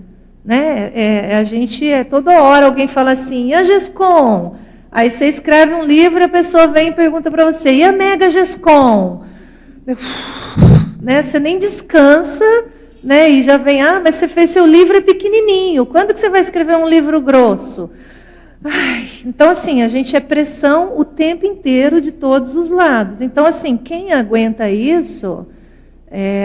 Né? A gente, toda hora alguém fala assim, e a GESCOM? Aí você escreve um livro e a pessoa vem e pergunta para você, e a Mega GESCOM? né? Você nem descansa, né? E já vem, mas você fez seu livro é pequenininho, quando que você vai escrever um livro grosso? Então, assim, a gente é pressão o tempo inteiro de todos os lados. Então, assim, quem aguenta isso,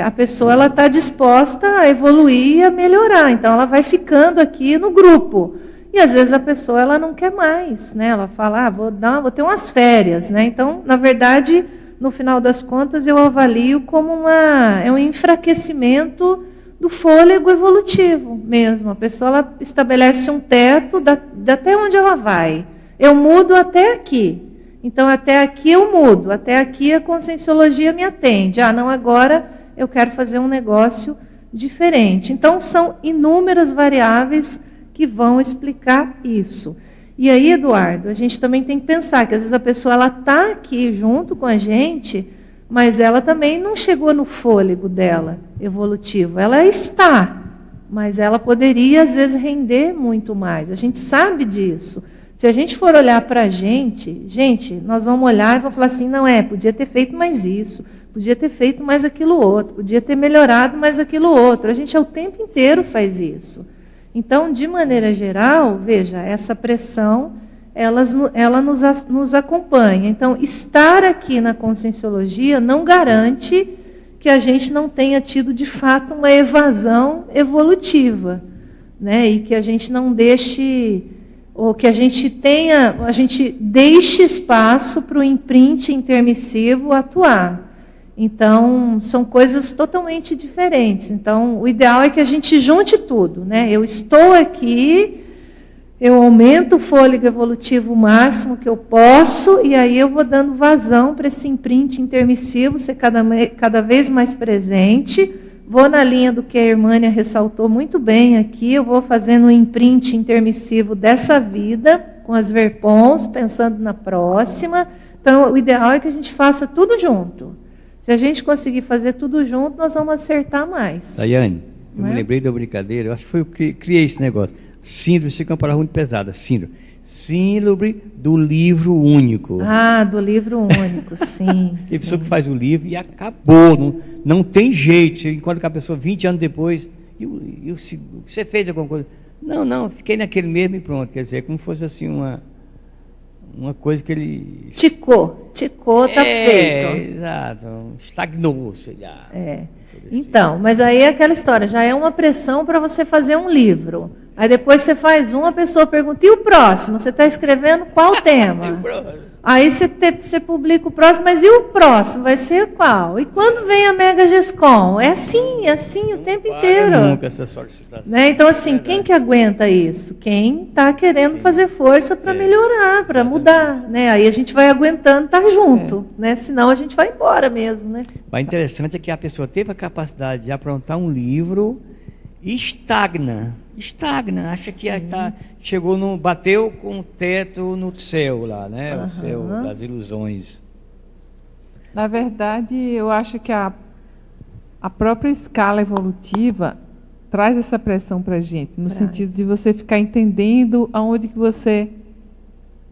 a pessoa ela está disposta a evoluir e a melhorar. Então, ela vai ficando aqui no grupo. E, às vezes, a pessoa ela não quer mais, né? Ela fala, vou ter umas férias, né? Então, na verdade, no final das contas, eu avalio como um enfraquecimento do fôlego evolutivo mesmo. A pessoa ela estabelece um teto até onde ela vai. Eu mudo até aqui. Então, até aqui eu mudo. Até aqui a conscienciologia me atende. Não, agora eu quero fazer um negócio diferente. Então, são inúmeras variáveis que vão explicar isso. E aí, Eduardo, a gente também tem que pensar que às vezes a pessoa ela está aqui junto com a gente, mas ela também não chegou no fôlego dela evolutivo. Ela está, mas ela poderia, às vezes, render muito mais. A gente sabe disso. Se a gente for olhar para a gente, nós vamos olhar e vamos falar assim, podia ter feito mais isso, podia ter feito mais aquilo outro, podia ter melhorado mais aquilo outro. A gente, o tempo inteiro, faz isso. Então, de maneira geral, veja, essa pressão ela nos acompanha. Então, estar aqui na conscienciologia não garante que a gente não tenha tido, de fato, uma evasão evolutiva, né? E que a gente não deixe, ou que a gente deixe espaço para o imprint intermissivo atuar. Então, são coisas totalmente diferentes. Então, o ideal é que a gente junte tudo, né? Eu estou aqui, eu aumento o fôlego evolutivo máximo que eu posso, e aí eu vou dando vazão para esse imprint intermissivo ser cada vez mais presente. Vou na linha do que a Irmânia ressaltou muito bem aqui, eu vou fazendo um imprint intermissivo dessa vida, com as verpons, pensando na próxima. Então, o ideal é que a gente faça tudo junto. Se a gente conseguir fazer tudo junto, nós vamos acertar mais. Daiane, eu me lembrei da brincadeira, eu acho que foi eu que criei esse negócio. Síndrome, isso é uma palavra muito pesada, síndrome do livro único. Do livro único, sim. Tem pessoa que faz o livro e acabou, não tem jeito. Você encontra com a pessoa 20 anos depois, você fez alguma coisa? Não, fiquei naquele mesmo e pronto. Quer dizer, como fosse assim uma coisa que ele... Ticou, tá feito. Exato, estagnou, sei lá. Então, mas aí é aquela história, já é uma pressão para você fazer um livro. Aí depois você faz a pessoa pergunta, e o próximo? Você está escrevendo qual tema? Aí você publica o próximo, mas e o próximo? Vai ser qual? E quando vem a Mega GESCOM? É assim o tempo inteiro. Nunca essa solicitação. Né? Então, assim, quem que aguenta isso? Quem está querendo fazer força para melhorar, para mudar. Né? Aí a gente vai aguentando estar junto, né? Senão a gente vai embora mesmo. Né? O interessante é que a pessoa teve a capacidade de aprontar um livro e estagna, acha que bateu com o teto no céu lá, né? O céu das ilusões. Na verdade, eu acho que a própria escala evolutiva traz essa pressão para a gente, no sentido de você ficar entendendo aonde que você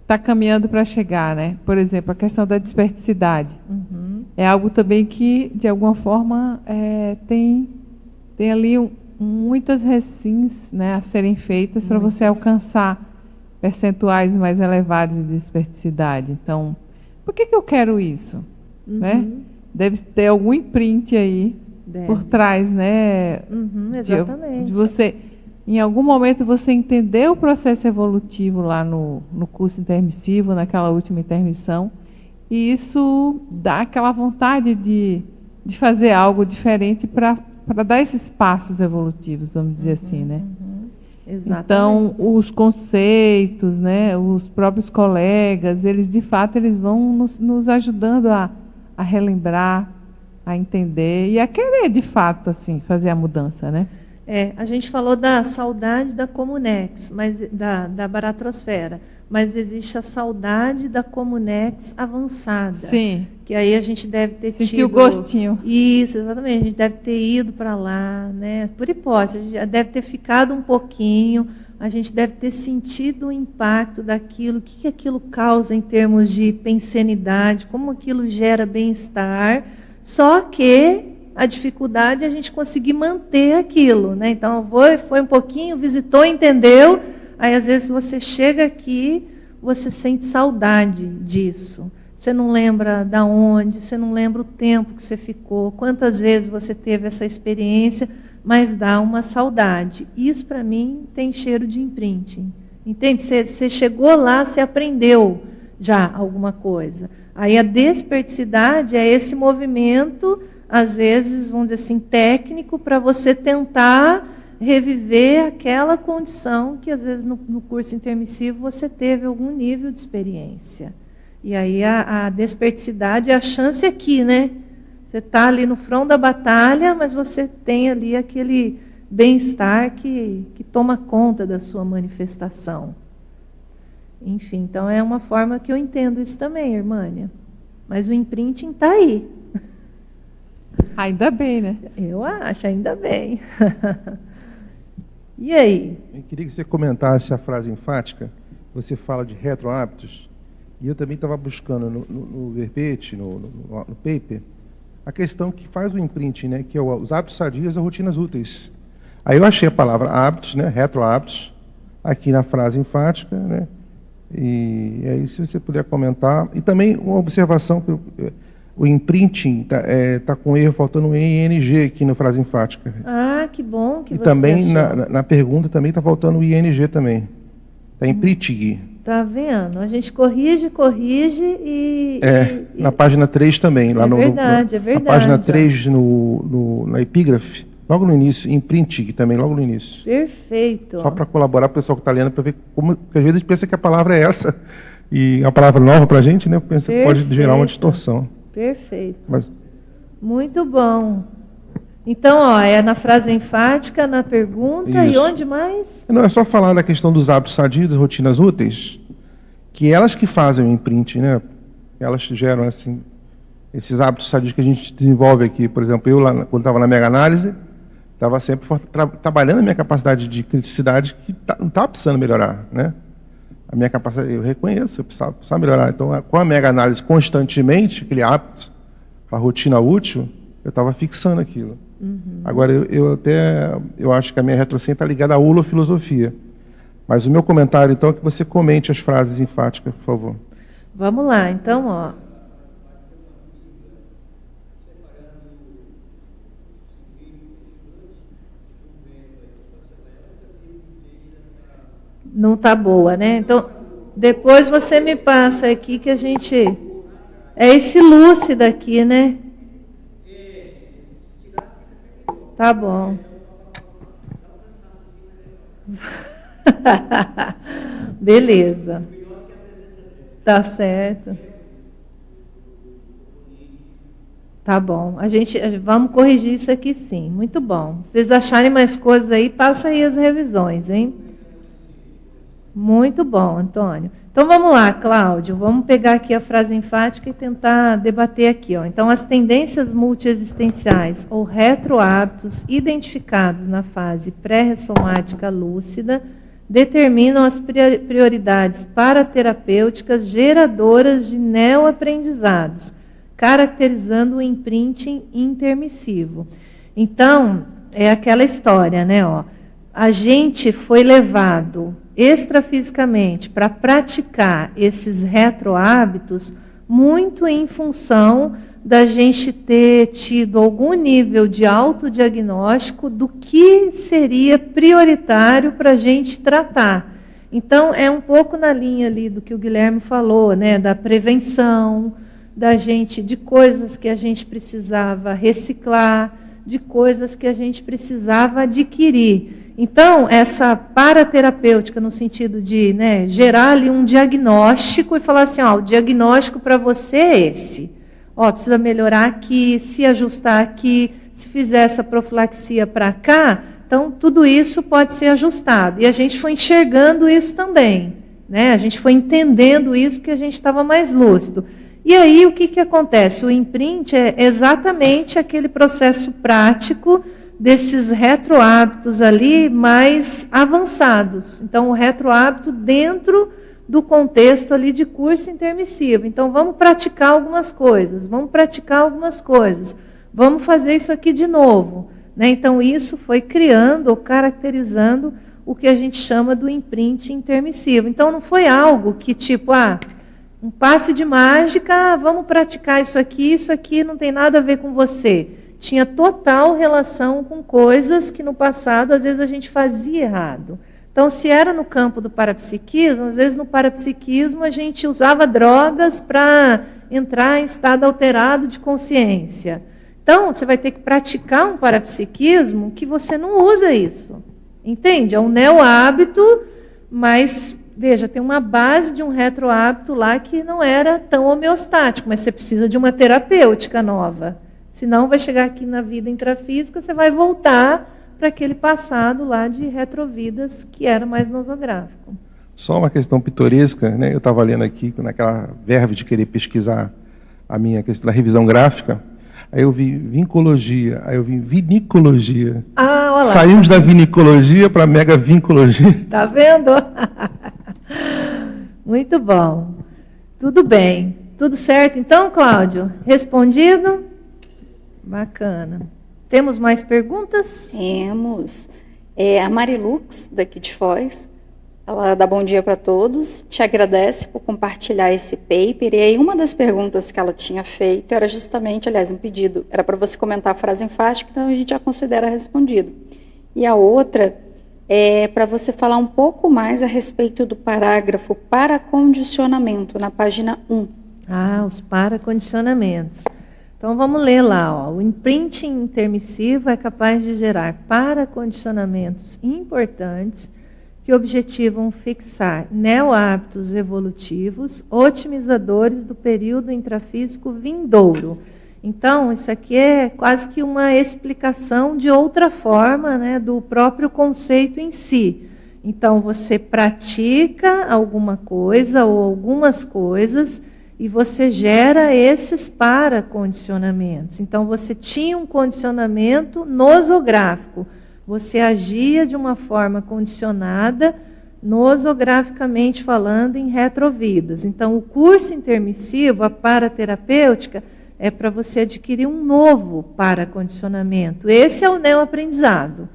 está caminhando para chegar, né? Por exemplo, a questão da desperticidade. É algo também que, de alguma forma, tem ali muitas recins, né, a serem feitas para você alcançar percentuais mais elevados de desperticidade. Então, por que eu quero isso? Né? Deve ter algum imprint aí por trás, né? Exatamente. De você, em algum momento, você entender o processo evolutivo lá no curso intermissivo, naquela última intermissão, e isso dá aquela vontade de fazer algo diferente para dar esses passos evolutivos, vamos dizer assim, né? Exatamente. Então, os conceitos, né, os próprios colegas, eles de fato eles vão nos ajudando a relembrar, a entender e a querer de fato assim fazer a mudança, né? A gente falou da saudade da Comunex, mas da baratrosfera, mas existe a saudade da Comunex avançada. Sim. Que aí a gente deve ter sentiu o gostinho. Isso, exatamente. A gente deve ter ido para lá, né? Por hipótese, a gente já deve ter ficado um pouquinho, a gente deve ter sentido o impacto daquilo, o que aquilo causa em termos de pensenidade, como aquilo gera bem-estar, só que a dificuldade é a gente conseguir manter aquilo, né? Então, foi um pouquinho, visitou, entendeu, aí às vezes você chega aqui, você sente saudade disso. Você não lembra da onde, você não lembra o tempo que você ficou, quantas vezes você teve essa experiência, mas dá uma saudade. Isso, para mim, tem cheiro de imprinting. Entende? Você chegou lá, você aprendeu já alguma coisa. Aí a desperticidade é esse movimento, às vezes, vamos dizer assim, técnico, para você tentar reviver aquela condição que, às vezes, no curso intermissivo você teve algum nível de experiência. E aí a desperticidade é a chance aqui, né? Você está ali no front da batalha, mas você tem ali aquele bem-estar que toma conta da sua manifestação. Enfim, então é uma forma que eu entendo isso também, Irmânia. Mas o imprinting está aí. Ainda bem, né? Eu acho, ainda bem. E aí? Eu queria que você comentasse a frase enfática. Você fala de retrohábitos. E eu também estava buscando no verbete, no paper, a questão que faz o imprinting, né, que é os hábitos sadios e rotinas úteis. Aí eu achei a palavra hábitos, né, retrohábitos, aqui na frase enfática, né, e aí se você puder comentar. E também uma observação, o imprinting tá com erro, faltando um ING aqui na frase enfática. Ah, que bom que e você também achou. na pergunta também está faltando o ING também. Está imprinting. Tá vendo? A gente corrige e... na página 3 também. Lá é verdade. Na página 3, na epígrafe, logo no início, imprinting também, logo no início. Perfeito. Só para colaborar para o pessoal que está lendo, para ver como, porque às vezes a gente pensa que a palavra é essa, e é uma palavra nova para a gente, né? Pensa que pode gerar uma distorção. Perfeito. Mas... Muito bom. Então, ó, é na frase enfática, na pergunta, Isso. E onde mais? Não, é só falar da questão dos hábitos sadios, das rotinas úteis, que elas que fazem o imprinting, né? Elas geram, assim, esses hábitos sadios que a gente desenvolve aqui. Por exemplo, eu, lá, quando estava na mega análise, estava sempre trabalhando a minha capacidade de criticidade, que não estava precisando melhorar, né? A minha capacidade, eu reconheço, eu precisava melhorar. Então, com a mega análise constantemente, aquele hábito, a rotina útil, eu estava fixando aquilo. Uhum. Agora, eu acho que a minha retrocência está ligada à ulofilosofia. Mas o meu comentário, então, é que você comente as frases enfáticas, por favor. Vamos lá, então, ó. Não está boa, né? Então, depois você me passa aqui que a gente... É esse lúcido aqui, né? Tá bom. Beleza. Tá certo. Tá bom. Vamos corrigir isso aqui sim. Muito bom. Se vocês acharem mais coisas aí, passa aí as revisões, hein? Muito bom, Antônio. Então vamos lá, Cláudio, vamos pegar aqui a frase enfática e tentar debater aqui. Ó. Então, as tendências multiexistenciais ou retrohábitos identificados na fase pré-ressomática lúcida determinam as prioridades paraterapêuticas geradoras de neoaprendizados, caracterizando o imprinting intermissivo. Então, é aquela história, né? Ó, a gente foi levado extrafisicamente para praticar esses retrohábitos muito em função da gente ter tido algum nível de autodiagnóstico do que seria prioritário para a gente tratar. Então, é um pouco na linha ali do que o Guilherme falou, né, da prevenção, de coisas que a gente precisava reciclar, de coisas que a gente precisava adquirir. Então, essa paraterapêutica, no sentido de, né, gerar ali um diagnóstico e falar assim, ó, o diagnóstico para você é esse. Ó, precisa melhorar aqui, se ajustar aqui, se fizer essa profilaxia para cá, então tudo isso pode ser ajustado. E a gente foi enxergando isso também, né? A gente foi entendendo isso porque a gente estava mais lúcido. E aí, o que acontece? O imprint é exatamente aquele processo prático desses retrohábitos ali mais avançados. Então, o retrohábito dentro do contexto ali de curso intermissivo. Então, vamos praticar algumas coisas, vamos fazer isso aqui de novo. Né? Então, isso foi criando ou caracterizando o que a gente chama do imprinting intermissivo. Então, não foi algo que tipo, um passe de mágica, vamos praticar isso aqui não tem nada a ver com você. Tinha total relação com coisas que no passado, às vezes, a gente fazia errado. Então, se era no campo do parapsiquismo, às vezes no parapsiquismo a gente usava drogas para entrar em estado alterado de consciência. Então, você vai ter que praticar um parapsiquismo que você não usa isso. Entende? É um neo-hábito, mas, veja, tem uma base de um retro-hábito lá que não era tão homeostático, mas você precisa de uma terapêutica nova. Senão, vai chegar aqui na vida intrafísica, você vai voltar para aquele passado lá de retrovidas que era mais nosográfico. Só uma questão pitoresca, né? Eu estava lendo aqui, naquela verve de querer pesquisar a minha questão da revisão gráfica, aí eu vi vincologia, aí eu vi vinicologia. Olha lá. Saímos da vinicologia para a mega vincologia. Tá vendo? Muito bom. Tudo bem. Tudo certo então, Cláudio? Respondido? Bacana. Temos mais perguntas? Temos. A Marilux, daqui de Foz, ela dá bom dia para todos, te agradece por compartilhar esse paper, e aí uma das perguntas que ela tinha feito era justamente, aliás, um pedido, era para você comentar a frase enfática, então a gente já considera respondido. E a outra é para você falar um pouco mais a respeito do parágrafo paracondicionamento, na página 1. Os paracondicionamentos. Então, vamos ler lá. O imprinting intermissivo é capaz de gerar paracondicionamentos importantes que objetivam fixar neo-hábitos evolutivos otimizadores do período intrafísico vindouro. Então, isso aqui é quase que uma explicação de outra forma, né, do próprio conceito em si. Então, você pratica alguma coisa ou algumas coisas e você gera esses paracondicionamentos. Então, você tinha um condicionamento nosográfico. Você agia de uma forma condicionada, nosograficamente falando, em retrovidas. Então, o curso intermissivo, a paraterapêutica, é para você adquirir um novo paracondicionamento. Esse é o neoaprendizado.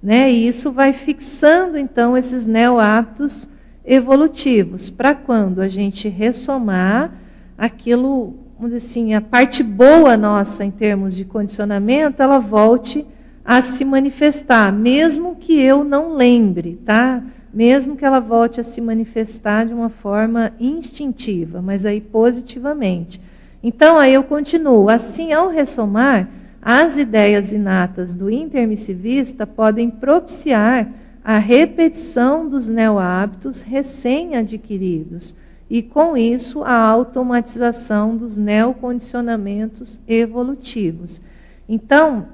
Né? E isso vai fixando, então, esses neohábitos evolutivos, para quando a gente ressomar aquilo, vamos dizer assim, a parte boa nossa em termos de condicionamento, ela volte a se manifestar, mesmo que eu não lembre, tá? Mesmo que ela volte a se manifestar de uma forma instintiva, mas aí positivamente. Então, aí eu continuo. Assim, ao ressomar, as ideias inatas do intermissivista podem propiciar a repetição dos neohábitos recém-adquiridos e, com isso, a automatização dos neocondicionamentos evolutivos. Então,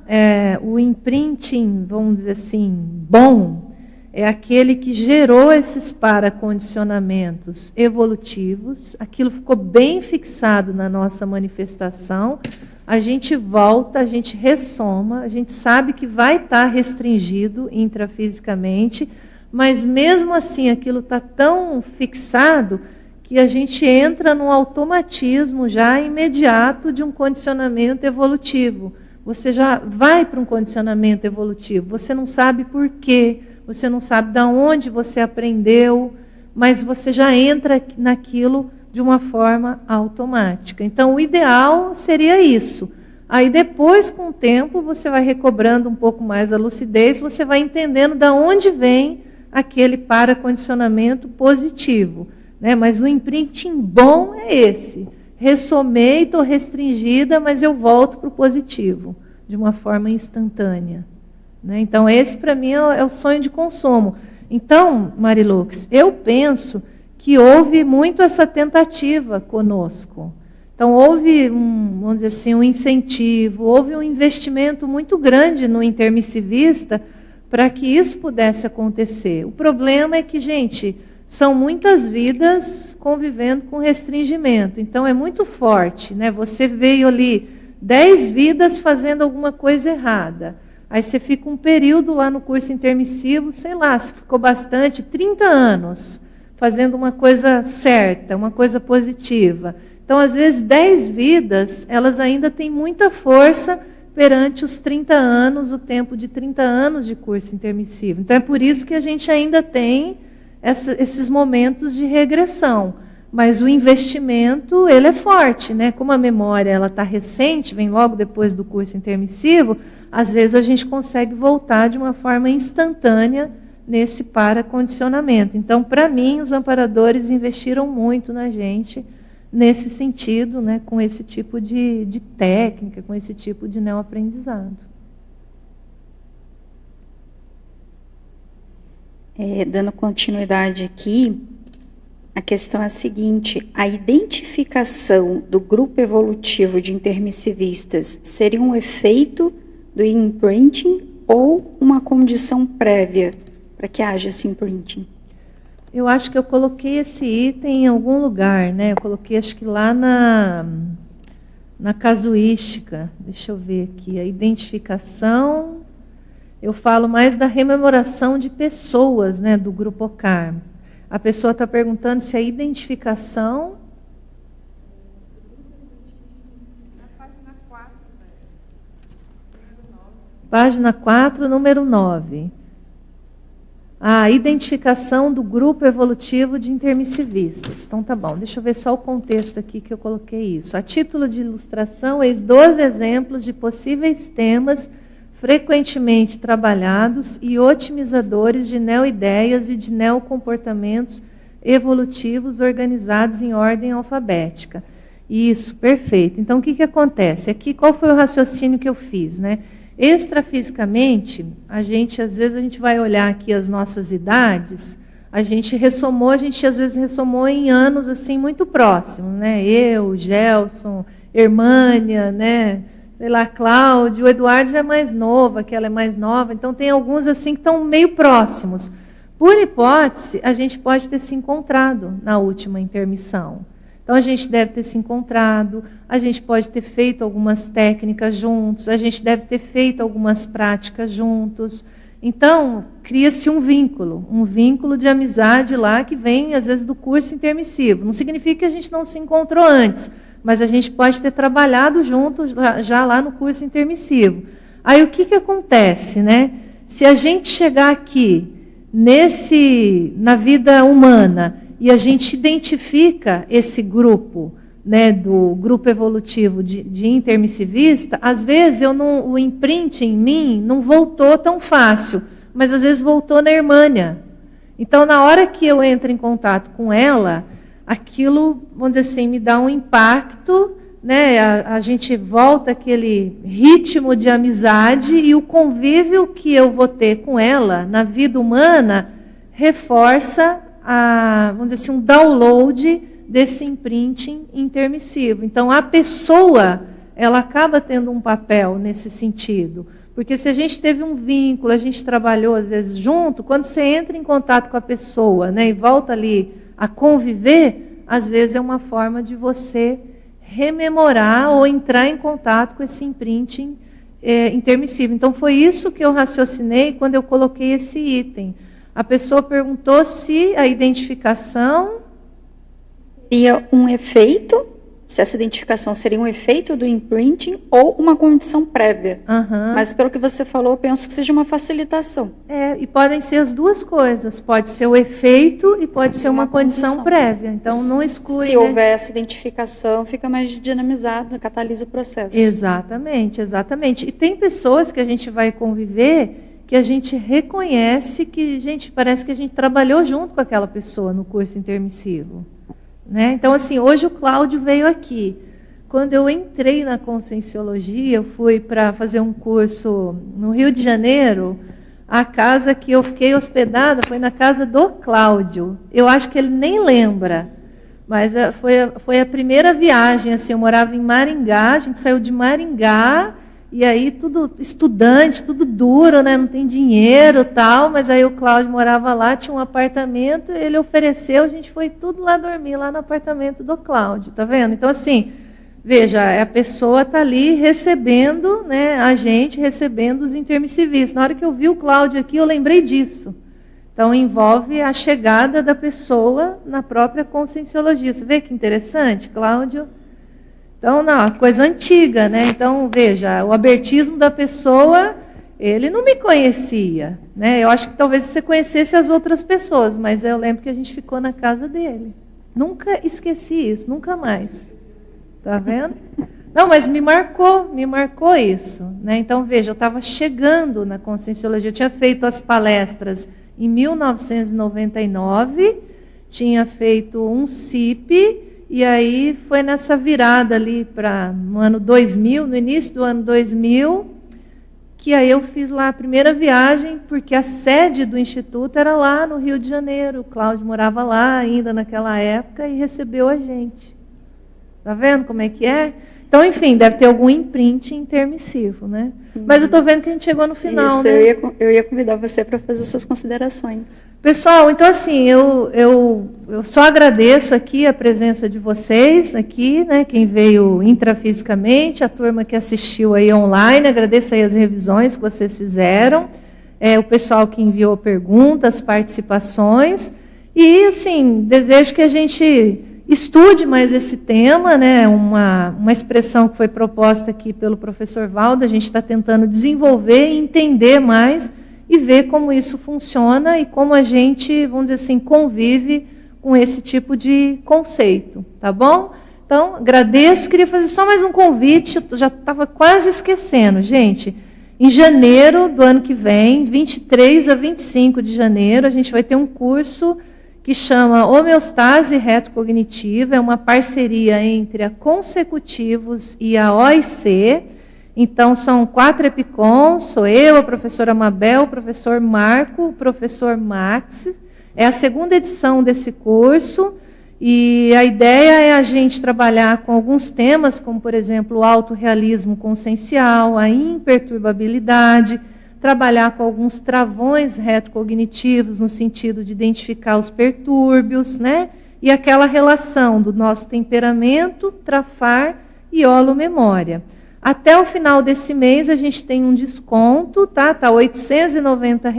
o imprinting, vamos dizer assim, bom, é aquele que gerou esses paracondicionamentos evolutivos, aquilo ficou bem fixado na nossa manifestação, a gente volta, a gente ressoma, a gente sabe que vai estar restringido intrafisicamente, mas mesmo assim aquilo está tão fixado que a gente entra num automatismo já imediato de um condicionamento evolutivo. Você já vai para um condicionamento evolutivo, você não sabe por quê, você não sabe de onde você aprendeu, mas você já entra naquilo de uma forma automática. Então, o ideal seria isso. Aí depois, com o tempo, você vai recobrando um pouco mais a lucidez, você vai entendendo de onde vem aquele paracondicionamento positivo. Né? Mas o imprinting bom é esse. Ressomei, estou restringida, mas eu volto para o positivo, de uma forma instantânea. Né? Então, esse para mim é o sonho de consumo. Então, Marilux, eu penso que houve muito essa tentativa conosco. Então, houve, vamos dizer assim, um incentivo, houve um investimento muito grande no intermissivista para que isso pudesse acontecer. O problema é que, gente, são muitas vidas convivendo com restringimento. Então, é muito forte. Né? Você veio ali 10 vidas fazendo alguma coisa errada. Aí você fica um período lá no curso intermissivo, sei lá, se ficou bastante, 30 anos, fazendo uma coisa certa, uma coisa positiva. Então, às vezes, 10 vidas, elas ainda têm muita força perante os 30 anos, o tempo de 30 anos de curso intermissivo. Então, é por isso que a gente ainda tem esses momentos de regressão. Mas o investimento, ele é forte, né? Como a memória ela está recente, vem logo depois do curso intermissivo, às vezes a gente consegue voltar de uma forma instantânea nesse paracondicionamento. Então, para mim, os amparadores investiram muito na gente nesse sentido, né? Com esse tipo de técnica, com esse tipo de neoaprendizado. Dando continuidade aqui, a questão é a seguinte: a identificação do grupo evolutivo de intermissivistas seria um efeito do imprinting ou uma condição prévia para que haja esse imprinting? Eu acho que eu coloquei esse item em algum lugar, né? Eu coloquei, acho que lá na casuística. Deixa eu ver aqui. A identificação, eu falo mais da rememoração de pessoas, né? Do grupo OCAR. A pessoa está perguntando se a identificação... Página 4, número 9. A identificação do grupo evolutivo de intermissivistas. Então, tá bom. Deixa eu ver só o contexto aqui que eu coloquei isso. A título de ilustração, eis 12 exemplos de possíveis temas frequentemente trabalhados e otimizadores de neoideias e de neocomportamentos evolutivos organizados em ordem alfabética. Isso, perfeito. Então, o que acontece? Aqui, qual foi o raciocínio que eu fiz, né? Extrafisicamente, às vezes a gente vai olhar aqui as nossas idades, a gente às vezes ressomou em anos assim muito próximos, né? Eu, Gelson, Hermânia, né? Sei lá, Cláudio, o Eduardo já é mais novo, aquela é mais nova, então tem alguns assim que estão meio próximos. Por hipótese, a gente pode ter se encontrado na última intermissão. Então, a gente deve ter se encontrado, a gente pode ter feito algumas técnicas juntos, a gente deve ter feito algumas práticas juntos. Então, cria-se um vínculo de amizade lá que vem, às vezes, do curso intermissivo. Não significa que a gente não se encontrou antes, mas a gente pode ter trabalhado juntos já lá no curso intermissivo. Aí, o que acontece, né? Se a gente chegar aqui, na vida humana, e a gente identifica esse grupo, né, do grupo evolutivo de intermissivista, às vezes o imprint em mim não voltou tão fácil, mas às vezes voltou na Hermânia. Então, na hora que eu entro em contato com ela, aquilo, vamos dizer assim, me dá um impacto, né, a gente volta àquele ritmo de amizade e o convívio que eu vou ter com ela na vida humana reforça vamos dizer assim, um download desse imprinting intermissivo. Então, a pessoa, ela acaba tendo um papel nesse sentido. Porque se a gente teve um vínculo, a gente trabalhou, às vezes, junto, quando você entra em contato com a pessoa, né, e volta ali a conviver, às vezes é uma forma de você rememorar ou entrar em contato com esse imprinting intermissivo. Então, foi isso que eu raciocinei quando eu coloquei esse item. A pessoa perguntou se a identificação... Seria um efeito, se essa identificação seria um efeito do imprinting ou uma condição prévia. Uhum. Mas pelo que você falou, eu penso que seja uma facilitação. E podem ser as duas coisas. Pode ser o efeito e pode ser uma condição prévia. Então, não exclui... Se houver essa identificação, fica mais dinamizado, catalisa o processo. Exatamente, exatamente. E tem pessoas que a gente vai conviver... que a gente reconhece que, parece que a gente trabalhou junto com aquela pessoa no curso intermissivo. Né? Então, assim, hoje o Cláudio veio aqui. Quando eu entrei na Conscienciologia, eu fui para fazer um curso no Rio de Janeiro, a casa que eu fiquei hospedada foi na casa do Cláudio. Eu acho que ele nem lembra, mas foi a primeira viagem. Assim, eu morava em Maringá, a gente saiu de Maringá, e aí tudo estudante, tudo duro, né? Não tem dinheiro, tal, mas aí o Cláudio morava lá, tinha um apartamento, ele ofereceu, a gente foi tudo lá dormir, lá no apartamento do Cláudio, tá vendo? Então, assim, veja, a pessoa está ali recebendo, né, a gente recebendo os intermissivistas. Na hora que eu vi o Cláudio aqui, eu lembrei disso. Então, envolve a chegada da pessoa na própria conscienciologia. Você vê que interessante, Cláudio? Então, não, coisa antiga, né? Então, veja, o abertismo da pessoa, ele não me conhecia, né? Eu acho que talvez você conhecesse as outras pessoas, mas eu lembro que a gente ficou na casa dele. Nunca esqueci isso, nunca mais. Tá vendo? Não, mas me marcou isso, né? Então, veja, eu estava chegando na Conscienciologia, eu tinha feito as palestras em 1999, tinha feito um CIP, e aí foi nessa virada ali para no ano 2000, no início do ano 2000, que aí eu fiz lá a primeira viagem, porque a sede do Instituto era lá no Rio de Janeiro. O Cláudio morava lá ainda naquela época e recebeu a gente. Tá vendo como é que é? Então, enfim, deve ter algum imprint intermissivo, né? Mas eu estou vendo que a gente chegou no final, isso, né? Eu ia convidar você para fazer suas considerações. Pessoal, então assim, eu só agradeço aqui a presença de vocês aqui, né? Quem veio intrafisicamente, a turma que assistiu aí online, agradeço aí as revisões que vocês fizeram, o pessoal que enviou perguntas, participações, e assim, desejo que a gente estude mais esse tema, né? Uma expressão que foi proposta aqui pelo professor Valdo, a gente está tentando desenvolver e entender mais e ver como isso funciona e como a gente, vamos dizer assim, convive com esse tipo de conceito, tá bom? Então, agradeço, queria fazer só mais um convite, eu já estava quase esquecendo, gente. Em janeiro do ano que vem, 23 a 25 de janeiro, a gente vai ter um curso que chama Homeostase Retrocognitiva, é uma parceria entre a Consecutivos e a OIC. Então, são 4 EPICOM, sou eu, a professora Mabel, o professor Marco, o professor Max. É a segunda edição desse curso, e a ideia é a gente trabalhar com alguns temas, como, por exemplo, o autorrealismo consciencial, a imperturbabilidade, trabalhar com alguns travões retrocognitivos, no sentido de identificar os pertúrbios, né? E aquela relação do nosso temperamento, trafar e holomemória. Até o final desse mês, a gente tem um desconto, tá? Tá R$ 890,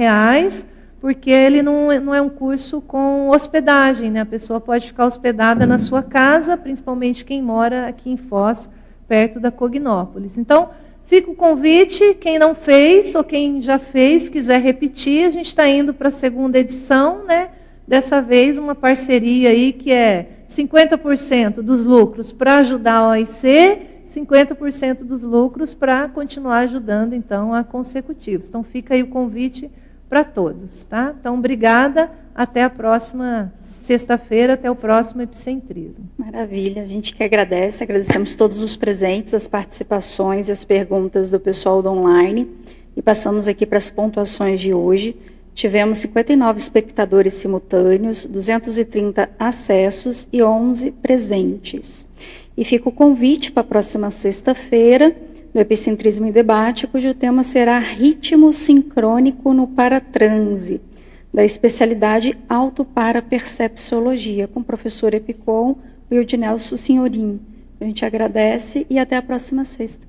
porque ele não é um curso com hospedagem, né? A pessoa pode ficar hospedada na sua casa, principalmente quem mora aqui em Foz, perto da Cognópolis. Então, fica o convite, quem não fez ou quem já fez, quiser repetir, a gente está indo para a segunda edição, né? Dessa vez uma parceria aí que é 50% dos lucros para ajudar a OIC, 50% dos lucros para continuar ajudando, então, a Consecutivos. Então, fica aí o convite para todos, tá? Então, obrigada, até a próxima sexta-feira, até o próximo Epicentrismo. Maravilha, a gente que agradece, agradecemos todos os presentes, as participações e as perguntas do pessoal do online, e passamos aqui para as pontuações de hoje. Tivemos 59 espectadores simultâneos, 230 acessos e 11 presentes. E fica o convite para a próxima sexta-feira, do Epicentrismo em Debate, cujo tema será Ritmo Sincrônico no Paratranse, da especialidade Autoparapercepciologia, com o professor Epicom e o Dinelso Senhorim. A gente agradece e até a próxima sexta.